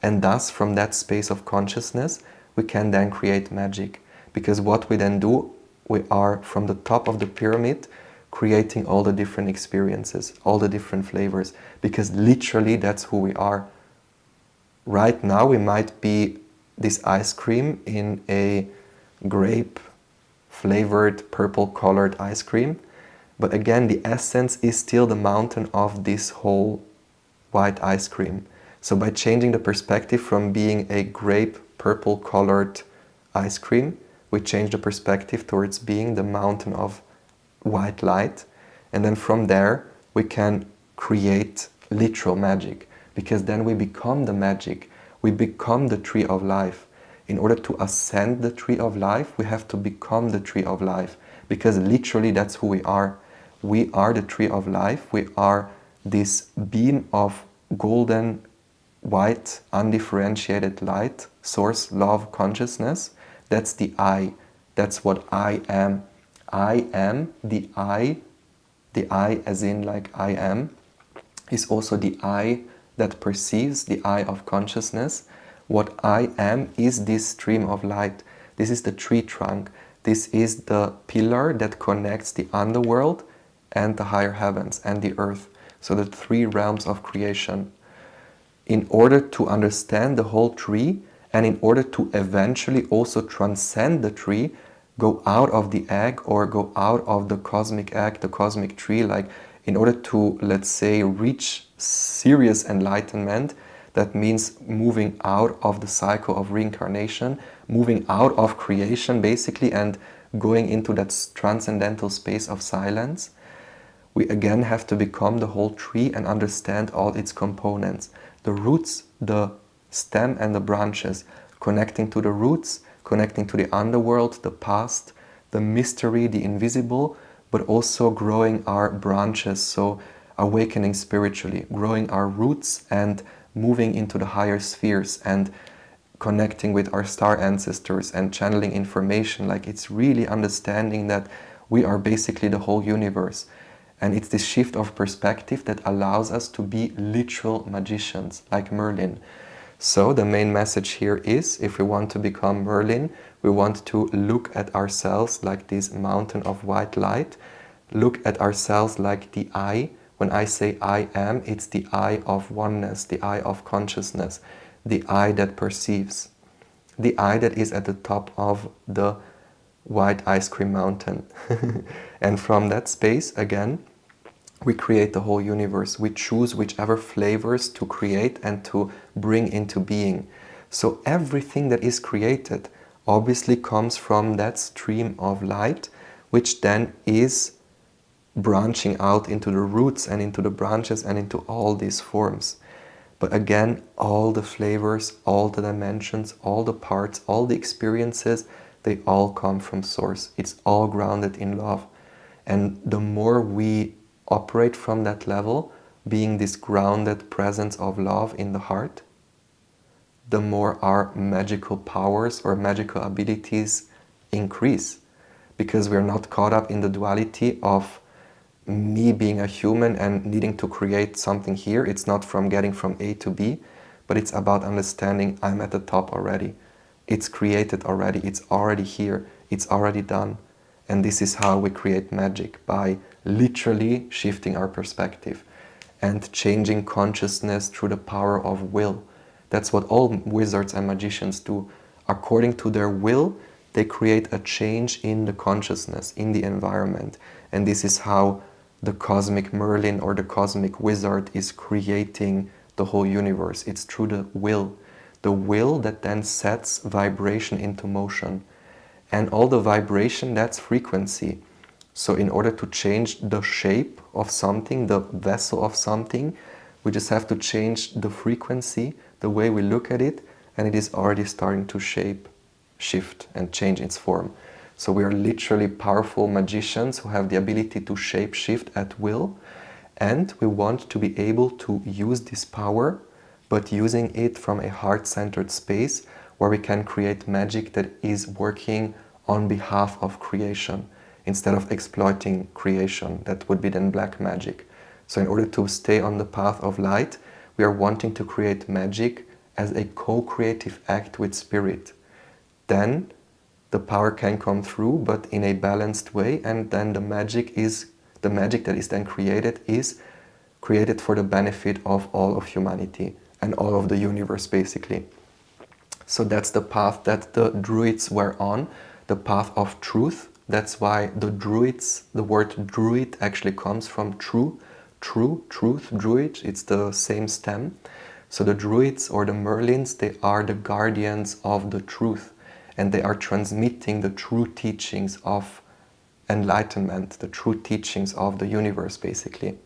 And thus, from that space of consciousness, we can then create magic. Because what we then do, we are from the top of the pyramid creating all the different experiences, all the different flavors, because literally that's who we are. Right now we might be this ice cream in a grape flavored purple colored ice cream, but again the essence is still the mountain of this whole white ice cream. So by changing the perspective from being a grape purple colored ice cream, we change the perspective towards being the mountain of white light, and then from there we can create literal magic, because then we become the magic, we become the tree of life. In order to ascend the tree of life, we have to become the tree of life, because literally that's who we are. We are the tree of life, we are this beam of golden, white, undifferentiated light, source, love, consciousness. That's the I. That's what I am. I am the I. The I as in I am is also the I that perceives, the I of consciousness. What I am is this stream of light. This is the tree trunk. This is the pillar that connects the underworld and the higher heavens and the earth. So the three realms of creation. In order to understand the whole tree, and in order to eventually also transcend the tree, go out of the egg or go out of the cosmic egg, the cosmic tree, like in order to, let's say, reach serious enlightenment, that means moving out of the cycle of reincarnation, moving out of creation basically, and going into that transcendental space of silence. We again have to become the whole tree and understand all its components. The roots, the stem and the branches, connecting to the roots, connecting to the underworld, the past, the mystery, the invisible, but also growing our branches, so awakening spiritually, growing our roots and moving into the higher spheres and connecting with our star ancestors and channeling information. Like, it's really understanding that we are basically the whole universe. And it's this shift of perspective that allows us to be literal magicians, like Merlin. So the main message here is, if we want to become Merlin, we want to look at ourselves like this mountain of white light. Look at ourselves like the eye. When I say I am, it's the eye of oneness, the eye of consciousness, the eye that perceives, the eye that is at the top of the white ice cream mountain. And from that space, again, we create the whole universe. We choose whichever flavors to create and to bring into being. So everything that is created obviously comes from that stream of light, which then is branching out into the roots and into the branches and into all these forms. But again, all the flavors, all the dimensions, all the parts, all the experiences, they all come from Source. It's all grounded in love. And the more we operate from that level, being this grounded presence of love in the heart, the more our magical powers or magical abilities increase. Because we're not caught up in the duality of me being a human and needing to create something here. It's not from getting from A to B, but it's about understanding I'm at the top already. It's created already, it's already here, it's already done. And this is how we create magic, by literally shifting our perspective and changing consciousness through the power of will. That's what all wizards and magicians do. According to their will, they create a change in the consciousness, in the environment. And this is how the cosmic Merlin or the cosmic wizard is creating the whole universe. It's through the will that then sets vibration into motion. And all the vibration, that's frequency. So in order to change the shape of something, the vessel of something, we just have to change the frequency, the way we look at it, and it is already starting to shift and change its form. So we are literally powerful magicians who have the ability to shape shift at will, and we want to be able to use this power, but using it from a heart-centered space where we can create magic that is working on behalf of creation, instead of exploiting creation. That would be then black magic. So in order to stay on the path of light, we are wanting to create magic as a co-creative act with spirit. Then the power can come through, but in a balanced way, and then the magic that is then created is created for the benefit of all of humanity and all of the universe, basically. So that's the path that the Druids were on, the path of truth. That's why the Druids, the word Druid actually comes from truth, Druid, it's the same stem. So the Druids or the Merlins, they are the guardians of the truth, and they are transmitting the true teachings of enlightenment, the true teachings of the universe, basically.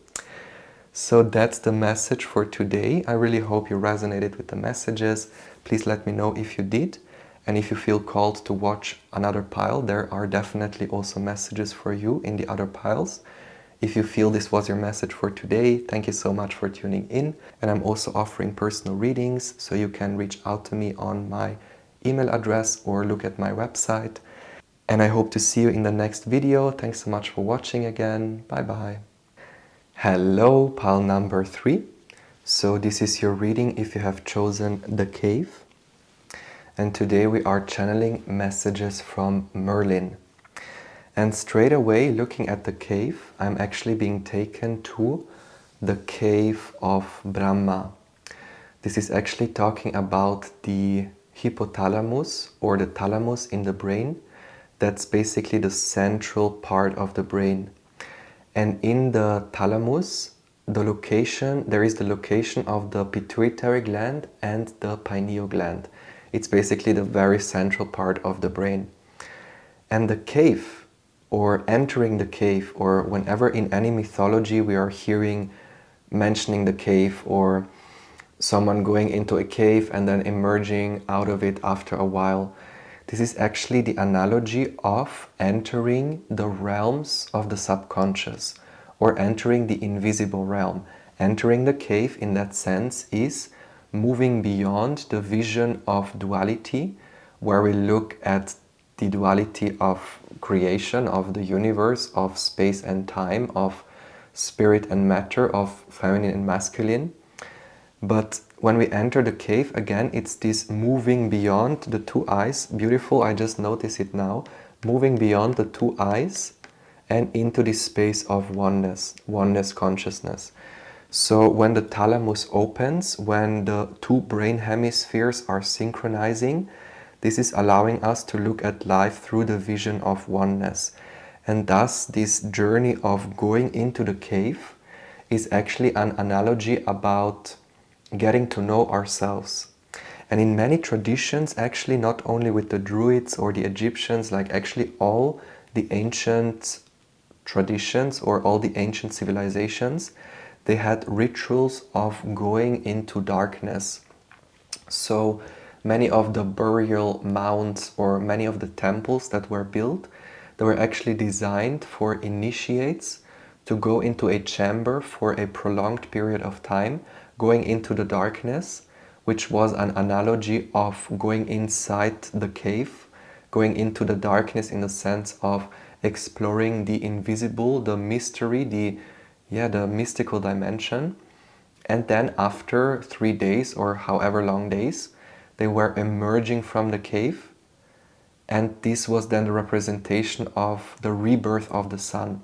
So that's the message for today. I really hope you resonated with the messages. Please let me know if you did. And if you feel called to watch another pile, there are definitely also messages for you in the other piles. If you feel this was your message for today, thank you so much for tuning in. And I'm also offering personal readings, so you can reach out to me on my email address or look at my website. And I hope to see you in the next video. Thanks so much for watching again. Bye bye. Hello, pile number 3. So this is your reading if you have chosen the cave. And today we are channeling messages from Merlin. And straight away, looking at the cave, I'm actually being taken to the cave of Brahma. This is actually talking about the hypothalamus, or the thalamus in the brain. That's basically the central part of the brain. And in the thalamus, there is the location of the pituitary gland and the pineal gland. It's basically the very central part of the brain. And the cave, or entering the cave, or whenever in any mythology we are hearing mentioning the cave, or someone going into a cave and then emerging out of it after a while, this is actually the analogy of entering the realms of the subconscious, or entering the invisible realm. Entering the cave in that sense is moving beyond the vision of duality, where we look at the duality of creation, of the universe, of space and time, of spirit and matter, of feminine and masculine. But when we enter the cave, again, it's this moving beyond the two eyes. Beautiful, I just notice it now. Moving beyond the two eyes and into this space of oneness consciousness. So when the thalamus opens, when the two brain hemispheres are synchronizing, this is allowing us to look at life through the vision of oneness. And thus, this journey of going into the cave is actually an analogy about getting to know ourselves. And in many traditions, actually not only with the Druids or the Egyptians, like actually all the ancient traditions or all the ancient civilizations, they had rituals of going into darkness. So many of the burial mounds or many of the temples that were built, they were actually designed for initiates to go into a chamber for a prolonged period of time, going into the darkness, which was an analogy of going inside the cave, going into the darkness in the sense of exploring the invisible, the mystery, the mystical dimension. And then after 3 days or however long days, they were emerging from the cave. And this was then the representation of the rebirth of the sun.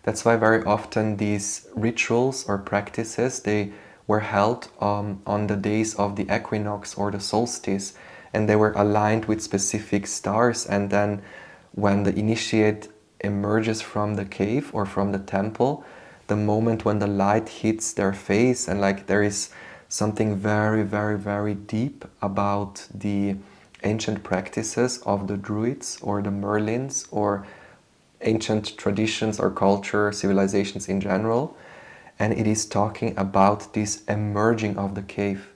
That's why very often these rituals or practices, they were held on the days of the equinox or the solstice, and they were aligned with specific stars. And then when the initiate emerges from the cave or from the temple, the moment when the light hits their face, and like there is something very, very, very deep about the ancient practices of the Druids or the Merlins or ancient traditions or culture, civilizations in general. And it is talking about this emerging of the cave.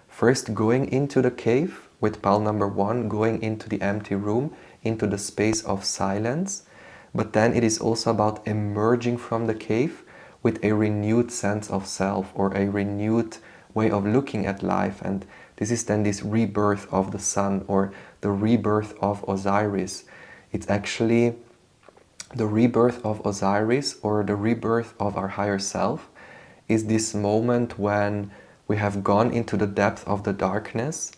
First going into the cave with pal number 1, going into the empty room, into the space of silence. But then it is also about emerging from the cave with a renewed sense of self or a renewed way of looking at life. And this is then this rebirth of the sun or the rebirth of Osiris. It's actually the rebirth of Osiris or the rebirth of our higher self is this moment when we have gone into the depth of the darkness,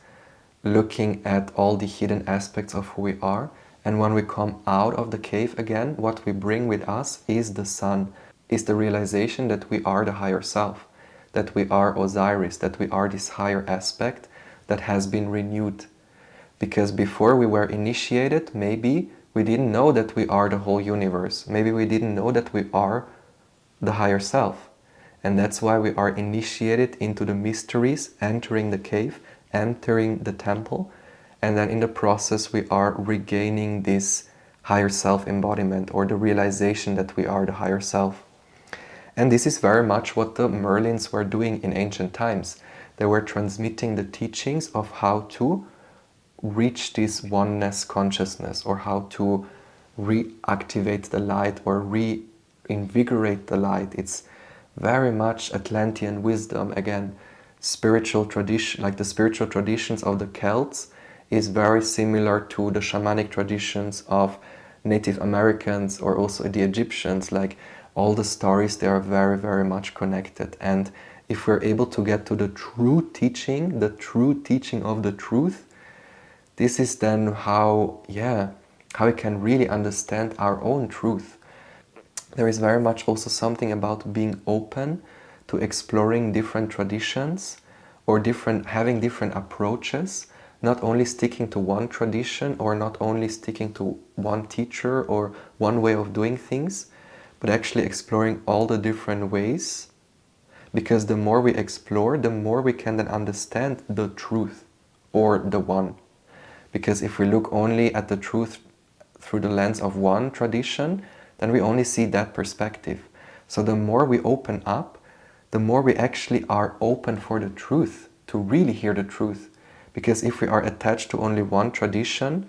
looking at all the hidden aspects of who we are. And when we come out of the cave again, what we bring with us is the sun, is the realization that we are the higher self, that we are Osiris, that we are this higher aspect that has been renewed. Because before we were initiated, maybe we didn't know that we are the whole universe. Maybe we didn't know that we are the higher self. And that's why we are initiated into the mysteries, entering the cave, entering the temple. And then in the process, we are regaining this higher self embodiment or the realization that we are the higher self. And this is very much what the Merlins were doing in ancient times. They were transmitting the teachings of how to reach this oneness consciousness or how to reactivate the light or reinvigorate the light. It's very much Atlantean wisdom. Again, spiritual tradition, like the spiritual traditions of the Celts is very similar to the shamanic traditions of Native Americans or also the Egyptians. Like all the stories, they are very, very much connected. And if we're able to get to the true teaching of the truth, this is then how, how we can really understand our own truth. There is very much also something about being open to exploring different traditions or having different approaches, not only sticking to one tradition or not only sticking to one teacher or one way of doing things, but actually exploring all the different ways. Because the more we explore, the more we can then understand the truth or the one. Because if we look only at the truth through the lens of one tradition, then we only see that perspective. So the more we open up, the more we actually are open for the truth, to really hear the truth. Because if we are attached to only one tradition,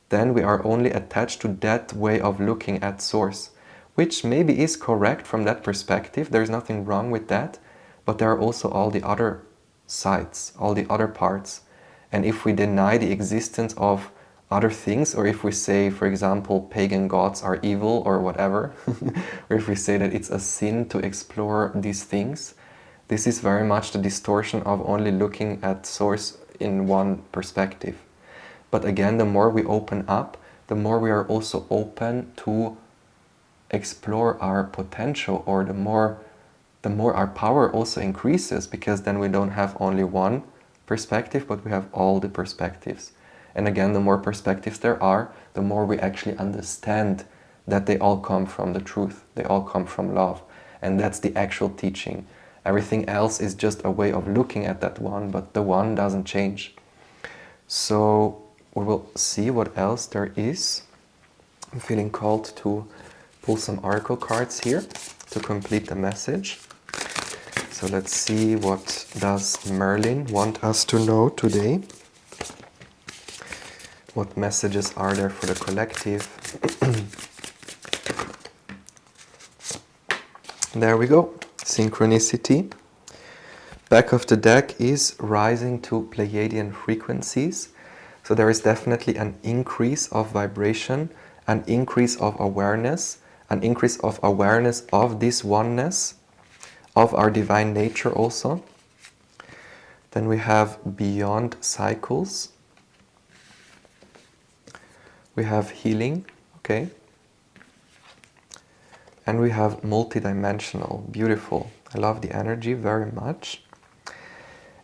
then we are only attached to that way of looking at source, which maybe is correct from that perspective. There's nothing wrong with that, but there are also all the other sides, all the other parts. And if we deny the existence of other things, or if we say, for example, pagan gods are evil or whatever, or if we say that it's a sin to explore these things, this is very much the distortion of only looking at source in one perspective. But again, the more we open up, the more we are also open to explore our potential, or the more our power also increases, because then we don't have only one perspective, but we have all the perspectives. And again, the more perspectives there are, the more we actually understand that they all come from the truth. They all come from love. And that's the actual teaching. Everything else is just a way of looking at that one, but the one doesn't change. So we will see what else there is. I'm feeling called to pull some oracle cards here to complete the message. So let's see, what does Merlin want us to know today? What messages are there for the collective? There we go. Synchronicity. Back of the deck is rising to Pleiadian frequencies. So there is definitely an increase of vibration, an increase of awareness, an increase of awareness of this oneness, of our divine nature also. Then we have beyond cycles. We have healing, okay? And we have multidimensional, beautiful. I love the energy very much.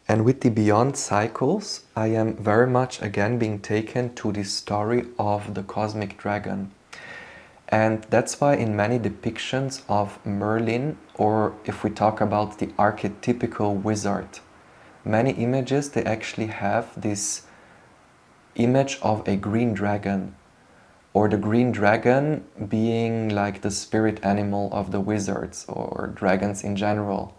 And with the beyond cycles, I am very much again being taken to the story of the cosmic dragon. And that's why in many depictions of Merlin, or if we talk about the archetypical wizard, many images, they actually have this image of a green dragon, or the green dragon being like the spirit animal of the wizards or dragons in general.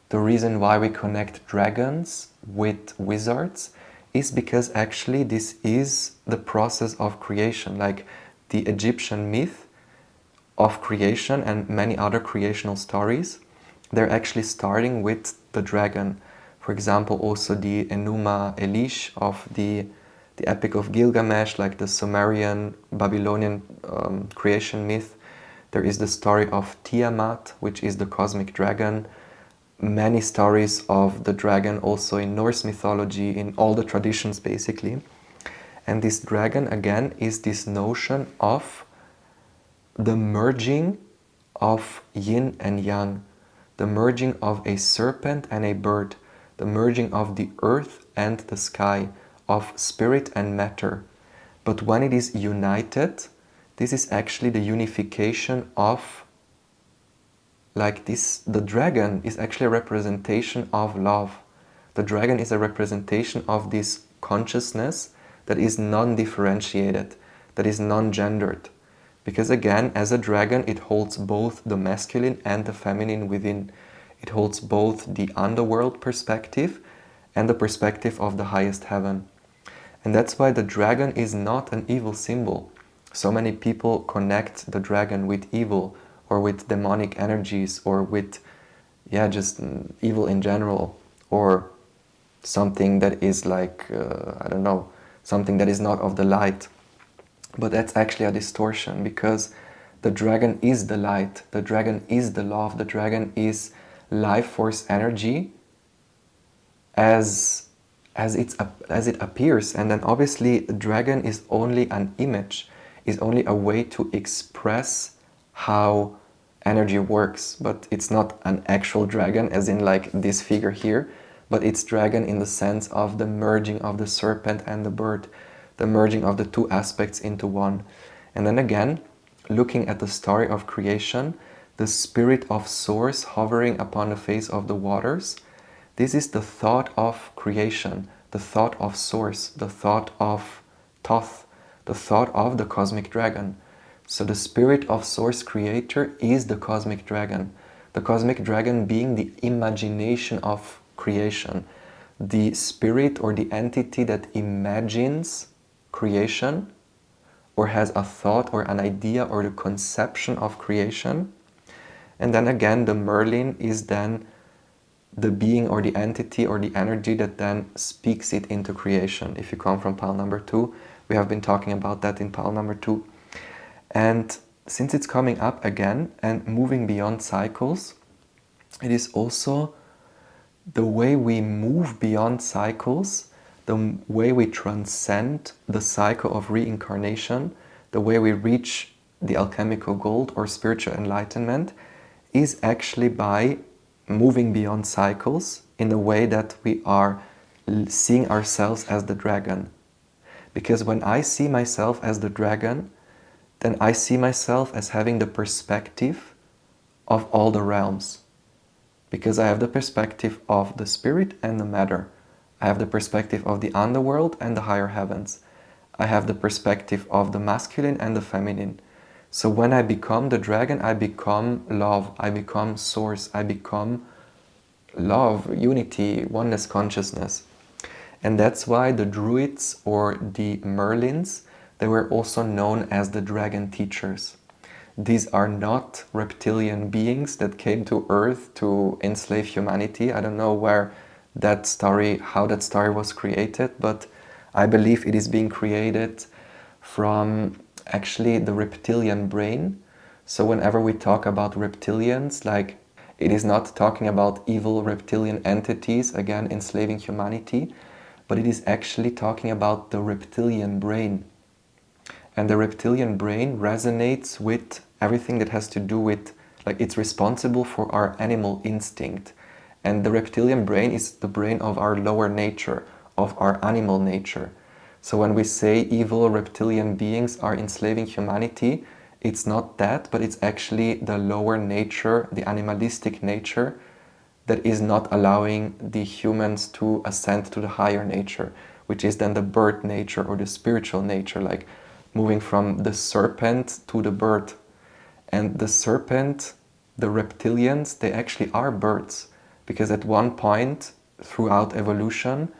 The reason why we connect dragons with wizards is because actually this is the process of creation. Like the Egyptian myth of creation and many other creational stories, they're actually starting with the dragon. For example, also the Enuma Elish of the Epic of Gilgamesh, like the Sumerian, Babylonian creation myth. There is the story of Tiamat, which is the cosmic dragon. Many stories of the dragon also in Norse mythology, in all the traditions basically. And this dragon again is this notion of the merging of yin and yang, the merging of a serpent and a bird, the merging of the earth and the sky, of spirit and matter. But when it is united, this is actually the unification of, like this, the dragon is actually a representation of love. The dragon is a representation of this consciousness that is non-differentiated, that is non-gendered. Because again, as a dragon, it holds both the masculine and the feminine within. It holds both the underworld perspective and the perspective of the highest heaven. And that's why the dragon is not an evil symbol. So many people connect the dragon with evil, or with demonic energies, or with, just evil in general, or something that is like, I don't know, something that is not of the light. But that's actually a distortion, because the dragon is the light, the dragon is the love, the dragon is life force energy as it appears. And then obviously the dragon is only an image. is only a way to express how energy works, but it's not an actual dragon as in like this figure here, but it's dragon in the sense of the merging of the serpent and the bird, the merging of the two aspects into one. And then again, looking at the story of creation, the spirit of source hovering upon the face of the waters, this is the thought of creation, the thought of source, the thought of Thoth, the thought of the cosmic dragon. So the spirit of source creator is the cosmic dragon being the imagination of creation, the spirit or the entity that imagines creation or has a thought or an idea or the conception of creation. And then again, the Merlin is then the being or the entity or the energy that then speaks it into creation. If you come from pile number 2, we have been talking about that in pile number 2. And since it's coming up again and moving beyond cycles, it is also the way we move beyond cycles, the way we transcend the cycle of reincarnation, the way we reach the alchemical gold or spiritual enlightenment is actually by moving beyond cycles in the way that we are seeing ourselves as the dragon. Because when I see myself as the dragon, then I see myself as having the perspective of all the realms. Because I have the perspective of the spirit and the matter. I have the perspective of the underworld and the higher heavens. I have the perspective of the masculine and the feminine. So when I become the dragon, I become love, I become source, I become love, unity, oneness consciousness. And that's why the Druids or the Merlins, they were also known as the dragon teachers. These are not reptilian beings that came to Earth to enslave humanity. I don't know how that story was created, but I believe it is being created from actually the reptilian brain. So whenever we talk about reptilians, like it is not talking about evil reptilian entities, again, enslaving humanity, but it is actually talking about the reptilian brain. And the reptilian brain resonates with everything that has to do with, like it's responsible for our animal instinct. And the reptilian brain is the brain of our lower nature, of our animal nature. So when we say evil reptilian beings are enslaving humanity, it's not that, but it's actually the lower nature, the animalistic nature, that is not allowing the humans to ascend to the higher nature, which is then the bird nature or the spiritual nature, like moving from the serpent to the bird. And the serpent, the reptilians, they actually are birds, because at one point throughout evolution,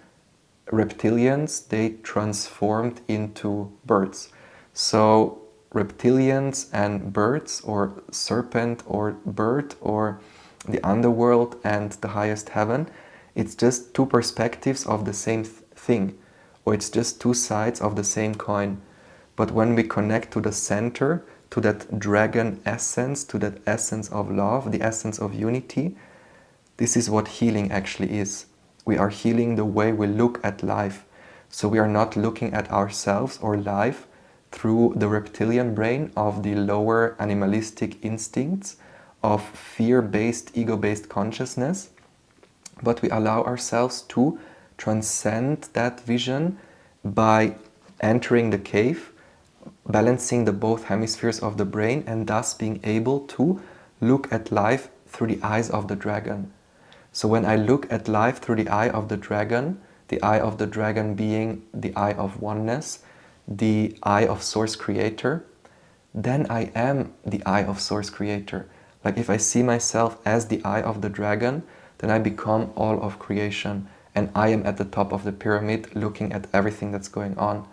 reptilians, they transformed into birds. So reptilians and birds, or serpent or bird, or the underworld and the highest heaven, it's just two perspectives of the same thing, or it's just two sides of the same coin. But when we connect to the center, to that dragon essence, to that essence of love, the essence of unity, this is what healing actually is. We are healing the way we look at life. So we are not looking at ourselves or life through the reptilian brain of the lower animalistic instincts, of fear-based, ego-based consciousness, but we allow ourselves to transcend that vision by entering the cave, balancing the both hemispheres of the brain, and thus being able to look at life through the eyes of the dragon. So when I look at life through the eye of the dragon being the eye of oneness, the eye of source creator, then I am the eye of source creator. Like if I see myself as the eye of the dragon, then I become all of creation, and I am at the top of the pyramid looking at everything that's going on.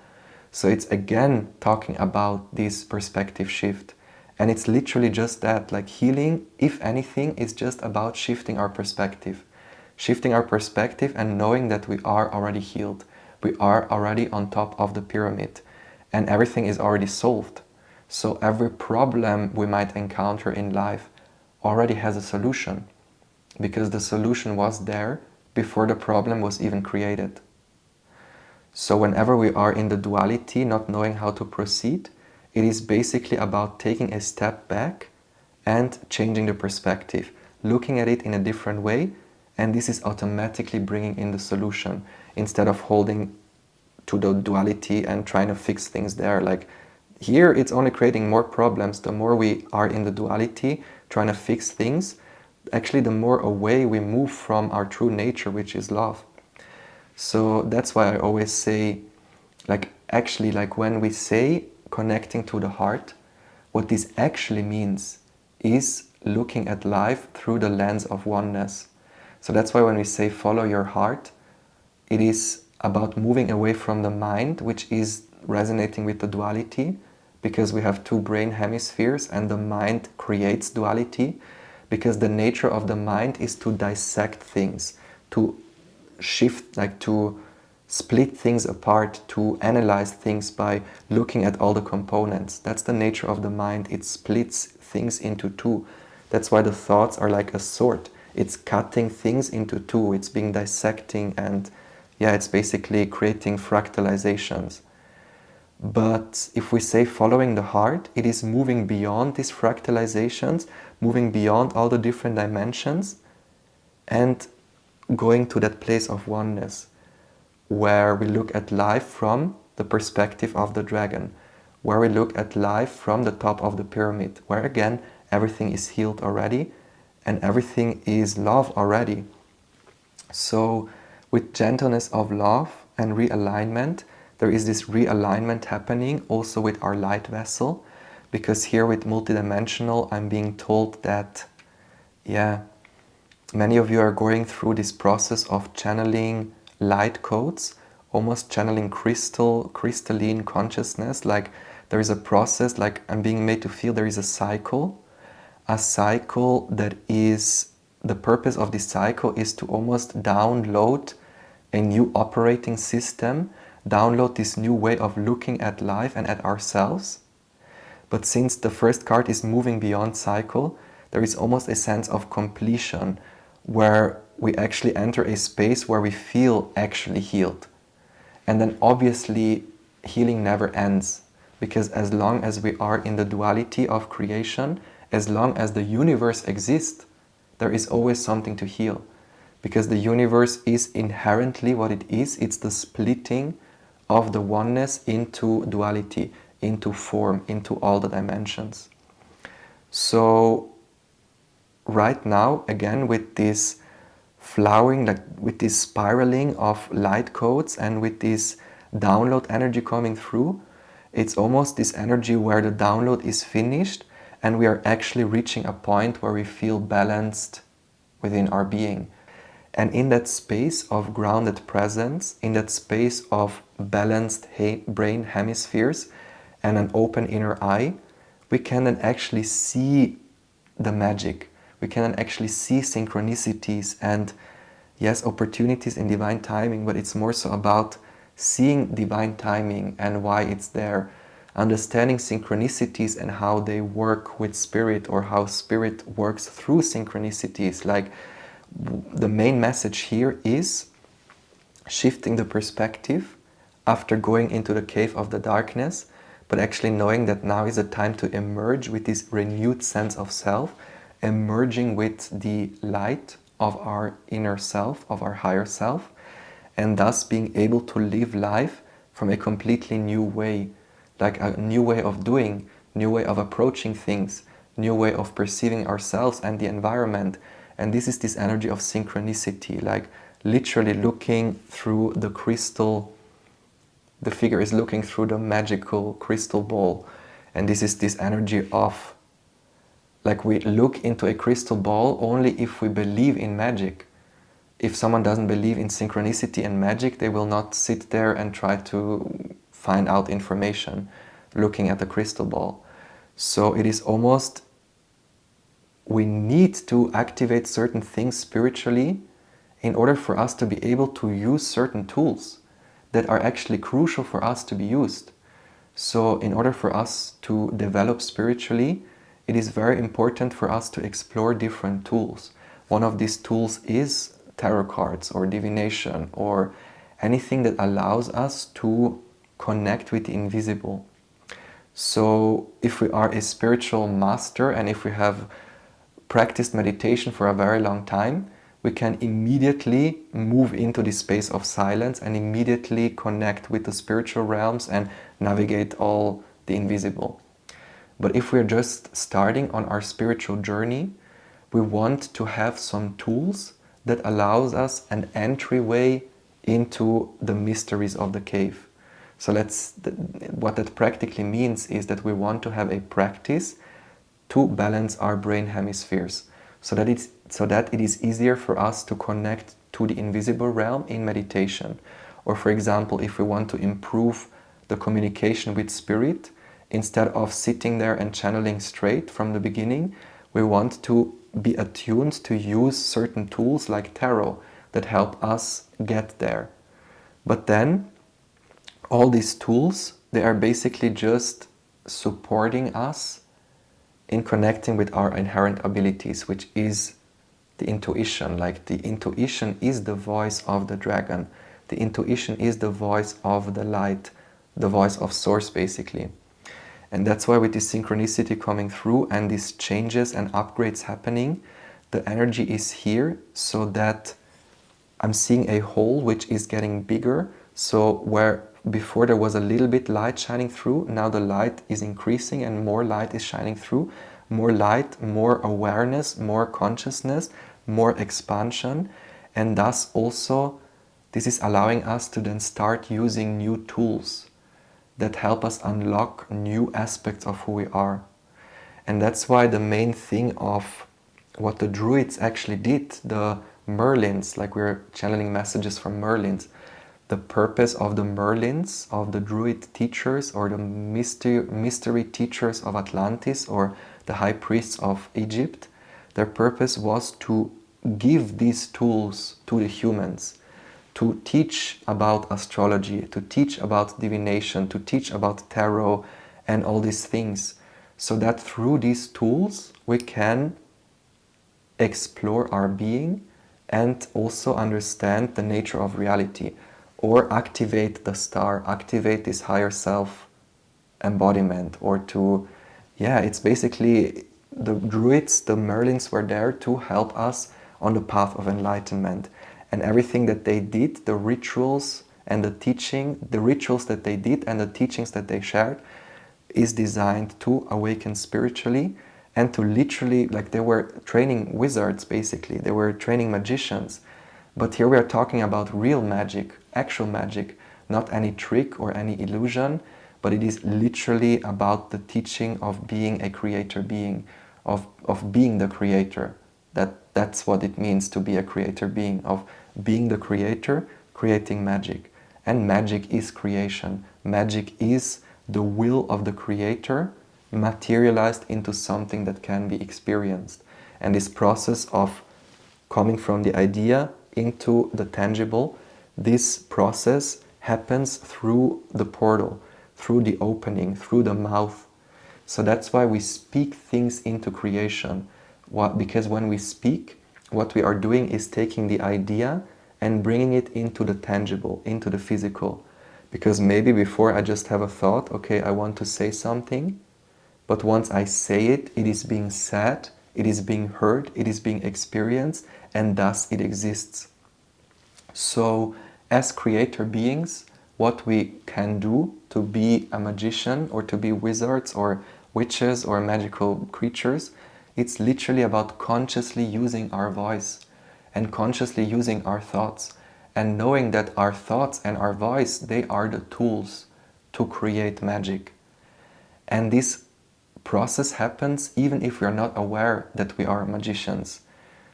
So it's again talking about this perspective shift. And it's literally just that, like healing, if anything, is just about shifting our perspective. Shifting our perspective and knowing that we are already healed. We are already on top of the pyramid and everything is already solved. So every problem we might encounter in life already has a solution, because the solution was there before the problem was even created. So whenever we are in the duality, not knowing how to proceed, It is basically about taking a step back and changing the perspective, looking at it in a different way, and this is automatically bringing in the solution instead of holding to the duality and trying to fix things there. Like here, it's only creating more problems. The more we are in the duality, trying to fix things, actually the more away we move from our true nature, which is love. So that's why I always say, like when we say connecting to the heart, what this actually means is looking at life through the lens of oneness. So that's why when we say follow your heart, it is about moving away from the mind, which is resonating with the duality, because we have two brain hemispheres and the mind creates duality, because the nature of the mind is to dissect things, to shift, like to split things apart, to analyze things by looking at all the components. That's the nature of the mind. It splits things into two. That's why the thoughts are like a sword. It's cutting things into two. It's being dissecting, and yeah, it's basically creating fractalizations. But if we say following the heart, it is moving beyond these fractalizations, moving beyond all the different dimensions, and going to that place of oneness, where we look at life from the perspective of the dragon, where we look at life from the top of the pyramid, where again, everything is healed already, and everything is love already. So with gentleness of love and realignment, there is this realignment happening also with our light vessel, because here with multidimensional, I'm being told that, yeah, many of you are going through this process of channeling light codes, almost channeling crystalline consciousness. Like there is a process, like I'm being made to feel there is a cycle that is, the purpose of this cycle is to almost download a new operating system, download this new way of looking at life and at ourselves. But since the first card is moving beyond cycle, there is almost a sense of completion, where we actually enter a space where we feel actually healed. And then obviously healing never ends, because as long as we are in the duality of creation, as long as the universe exists, there is always something to heal. Because the universe is inherently what it is. It's the splitting of the oneness into duality, into form, into all the dimensions. So right now, again, with this flowering, like with this spiraling of light codes and with this download energy coming through, it's almost this energy where the download is finished and we are actually reaching a point where we feel balanced within our being. And in that space of grounded presence, in that space of balanced brain hemispheres and an open inner eye, we can then actually see the magic. We can then actually see synchronicities and, yes, opportunities in divine timing, but it's more so about seeing divine timing and why it's there, understanding synchronicities and how they work with spirit, or how spirit works through synchronicities. Like the main message here is shifting the perspective after going into the cave of the darkness, but actually knowing that now is a time to emerge with this renewed sense of self, emerging with the light of our inner self, of our higher self, and thus being able to live life from a completely new way, like a new way of doing, new way of approaching things, new way of perceiving ourselves and the environment. And this is this energy of synchronicity, like literally looking through the crystal. The figure is looking through the magical crystal ball. And this is this energy of, like, we look into a crystal ball only if we believe in magic. If someone doesn't believe in synchronicity and magic, they will not sit there and try to find out information looking at the crystal ball. So it is almost, we need to activate certain things spiritually in order for us to be able to use certain tools that are actually crucial for us to be used. So in order for us to develop spiritually, it is very important for us to explore different tools. One of these tools is tarot cards or divination, or anything that allows us to connect with the invisible. So if we are a spiritual master and if we have practiced meditation for a very long time, we can immediately move into this space of silence and immediately connect with the spiritual realms and navigate all the invisible. But if we're just starting on our spiritual journey, we want to have some tools that allows us an entryway into the mysteries of the cave. So what that practically means is that we want to have a practice to balance our brain hemispheres so that it is easier for us to connect to the invisible realm in meditation. Or for example, if we want to improve the communication with spirit, instead of sitting there and channeling straight from the beginning, we want to be attuned to use certain tools like tarot that help us get there. But then all these tools, they are basically just supporting us in connecting with our inherent abilities, which is the intuition. Like the intuition is the voice of the dragon. The intuition is the voice of the light, the voice of source basically. And that's why with this synchronicity coming through and these changes and upgrades happening, the energy is here so that I'm seeing a hole which is getting bigger. So where before there was a little bit light shining through, now the light is increasing and more light is shining through. More light, more awareness, more consciousness, more expansion. And thus also this is allowing us to then start using new tools that help us unlock new aspects of who we are. And that's why the main thing of what the Druids actually did, the Merlins, like we're channeling messages from Merlins, the purpose of the Merlins, of the Druid teachers or the mystery teachers of Atlantis or the high priests of Egypt, their purpose was to give these tools to the humans, to teach about astrology, to teach about divination, to teach about tarot and all these things, so that through these tools we can explore our being and also understand the nature of reality, or activate the star, activate this higher self embodiment, or to, it's basically the Druids, the Merlins were there to help us on the path of enlightenment. And everything that they did, the rituals and the teaching, the rituals that they did and the teachings that they shared is designed to awaken spiritually and to literally, like they were training wizards basically, they were training magicians. But here we are talking about real magic, actual magic, not any trick or any illusion, but it is literally about the teaching of being a creator being, of being the creator. That's what it means to be a creator being, of being the creator, creating magic. And magic is creation. Magic is the will of the creator materialized into something that can be experienced. And this process of coming from the idea into the tangible, this process happens through the portal, through the opening, through the mouth. So that's why we speak things into creation. Because when we speak, what we are doing is taking the idea and bringing it into the tangible, into the physical. Because maybe before I just have a thought, okay, I want to say something, but once I say it, it is being said, it is being heard, it is being experienced, and thus it exists. So as creator beings, what we can do to be a magician or to be wizards or witches or magical creatures, it's literally about consciously using our voice and consciously using our thoughts and knowing that our thoughts and our voice, they are the tools to create magic. And this process happens even if we are not aware that we are magicians.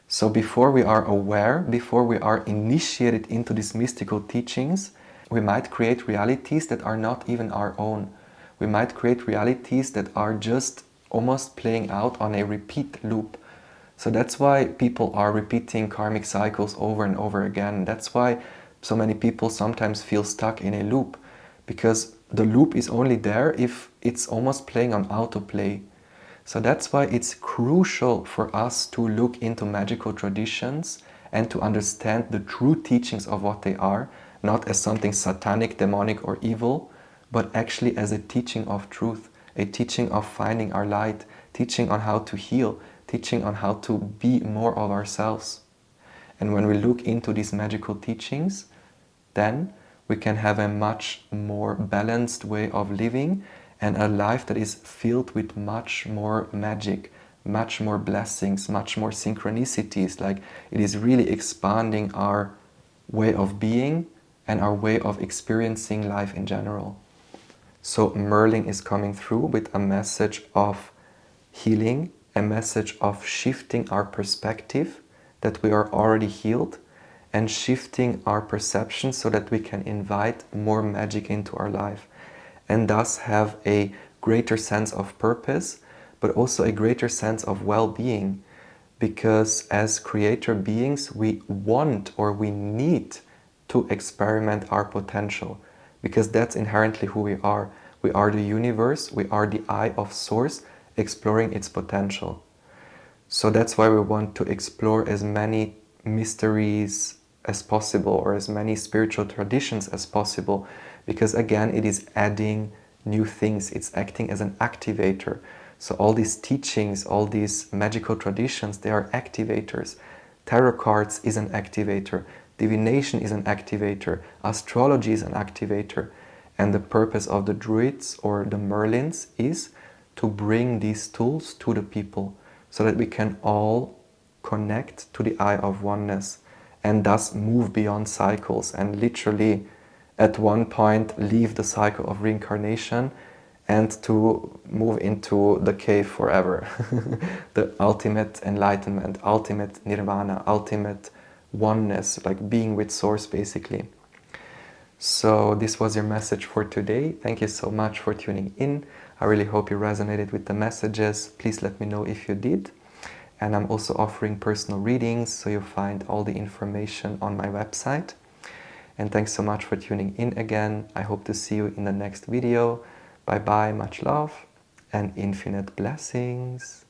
So before we are aware, before we are initiated into these mystical teachings, we might create realities that are not even our own. We might create realities that are just almost playing out on a repeat loop. So that's why people are repeating karmic cycles over and over again. That's why so many people sometimes feel stuck in a loop, because the loop is only there if it's almost playing on autoplay. So that's why it's crucial for us to look into magical traditions and to understand the true teachings of what they are, not as something satanic, demonic or evil, but actually as a teaching of truth, a teaching of finding our light, teaching on how to heal, teaching on how to be more of ourselves. And when we look into these magical teachings, then we can have a much more balanced way of living and a life that is filled with much more magic, much more blessings, much more synchronicities. Like, it is really expanding our way of being and our way of experiencing life in general. So Merlin is coming through with a message of healing, a message of shifting our perspective, that we are already healed, and shifting our perception so that we can invite more magic into our life and thus have a greater sense of purpose, but also a greater sense of well-being. Because as creator beings, we want or we need to experiment our potential, because that's inherently who we are. We are the universe, we are the eye of source exploring its potential. So that's why we want to explore as many mysteries as possible, or as many spiritual traditions as possible, because again, it is adding new things, it's acting as an activator. So all these teachings, all these magical traditions, they are activators. Tarot cards is an activator, divination is an activator, astrology is an activator. And the purpose of the druids or the Merlins is to bring these tools to the people so that we can all connect to the eye of oneness and thus move beyond cycles and literally at one point leave the cycle of reincarnation and to move into the cave forever. The ultimate enlightenment, ultimate nirvana, ultimate oneness, like being with source basically. So this was your message for today. Thank you so much for tuning in. I really hope you resonated with the messages. Please let me know if you did. And I'm also offering personal readings, so you'll find all the information on my website. And thanks so much for tuning in again. I hope to see you in the next video. Bye bye, much love and infinite blessings.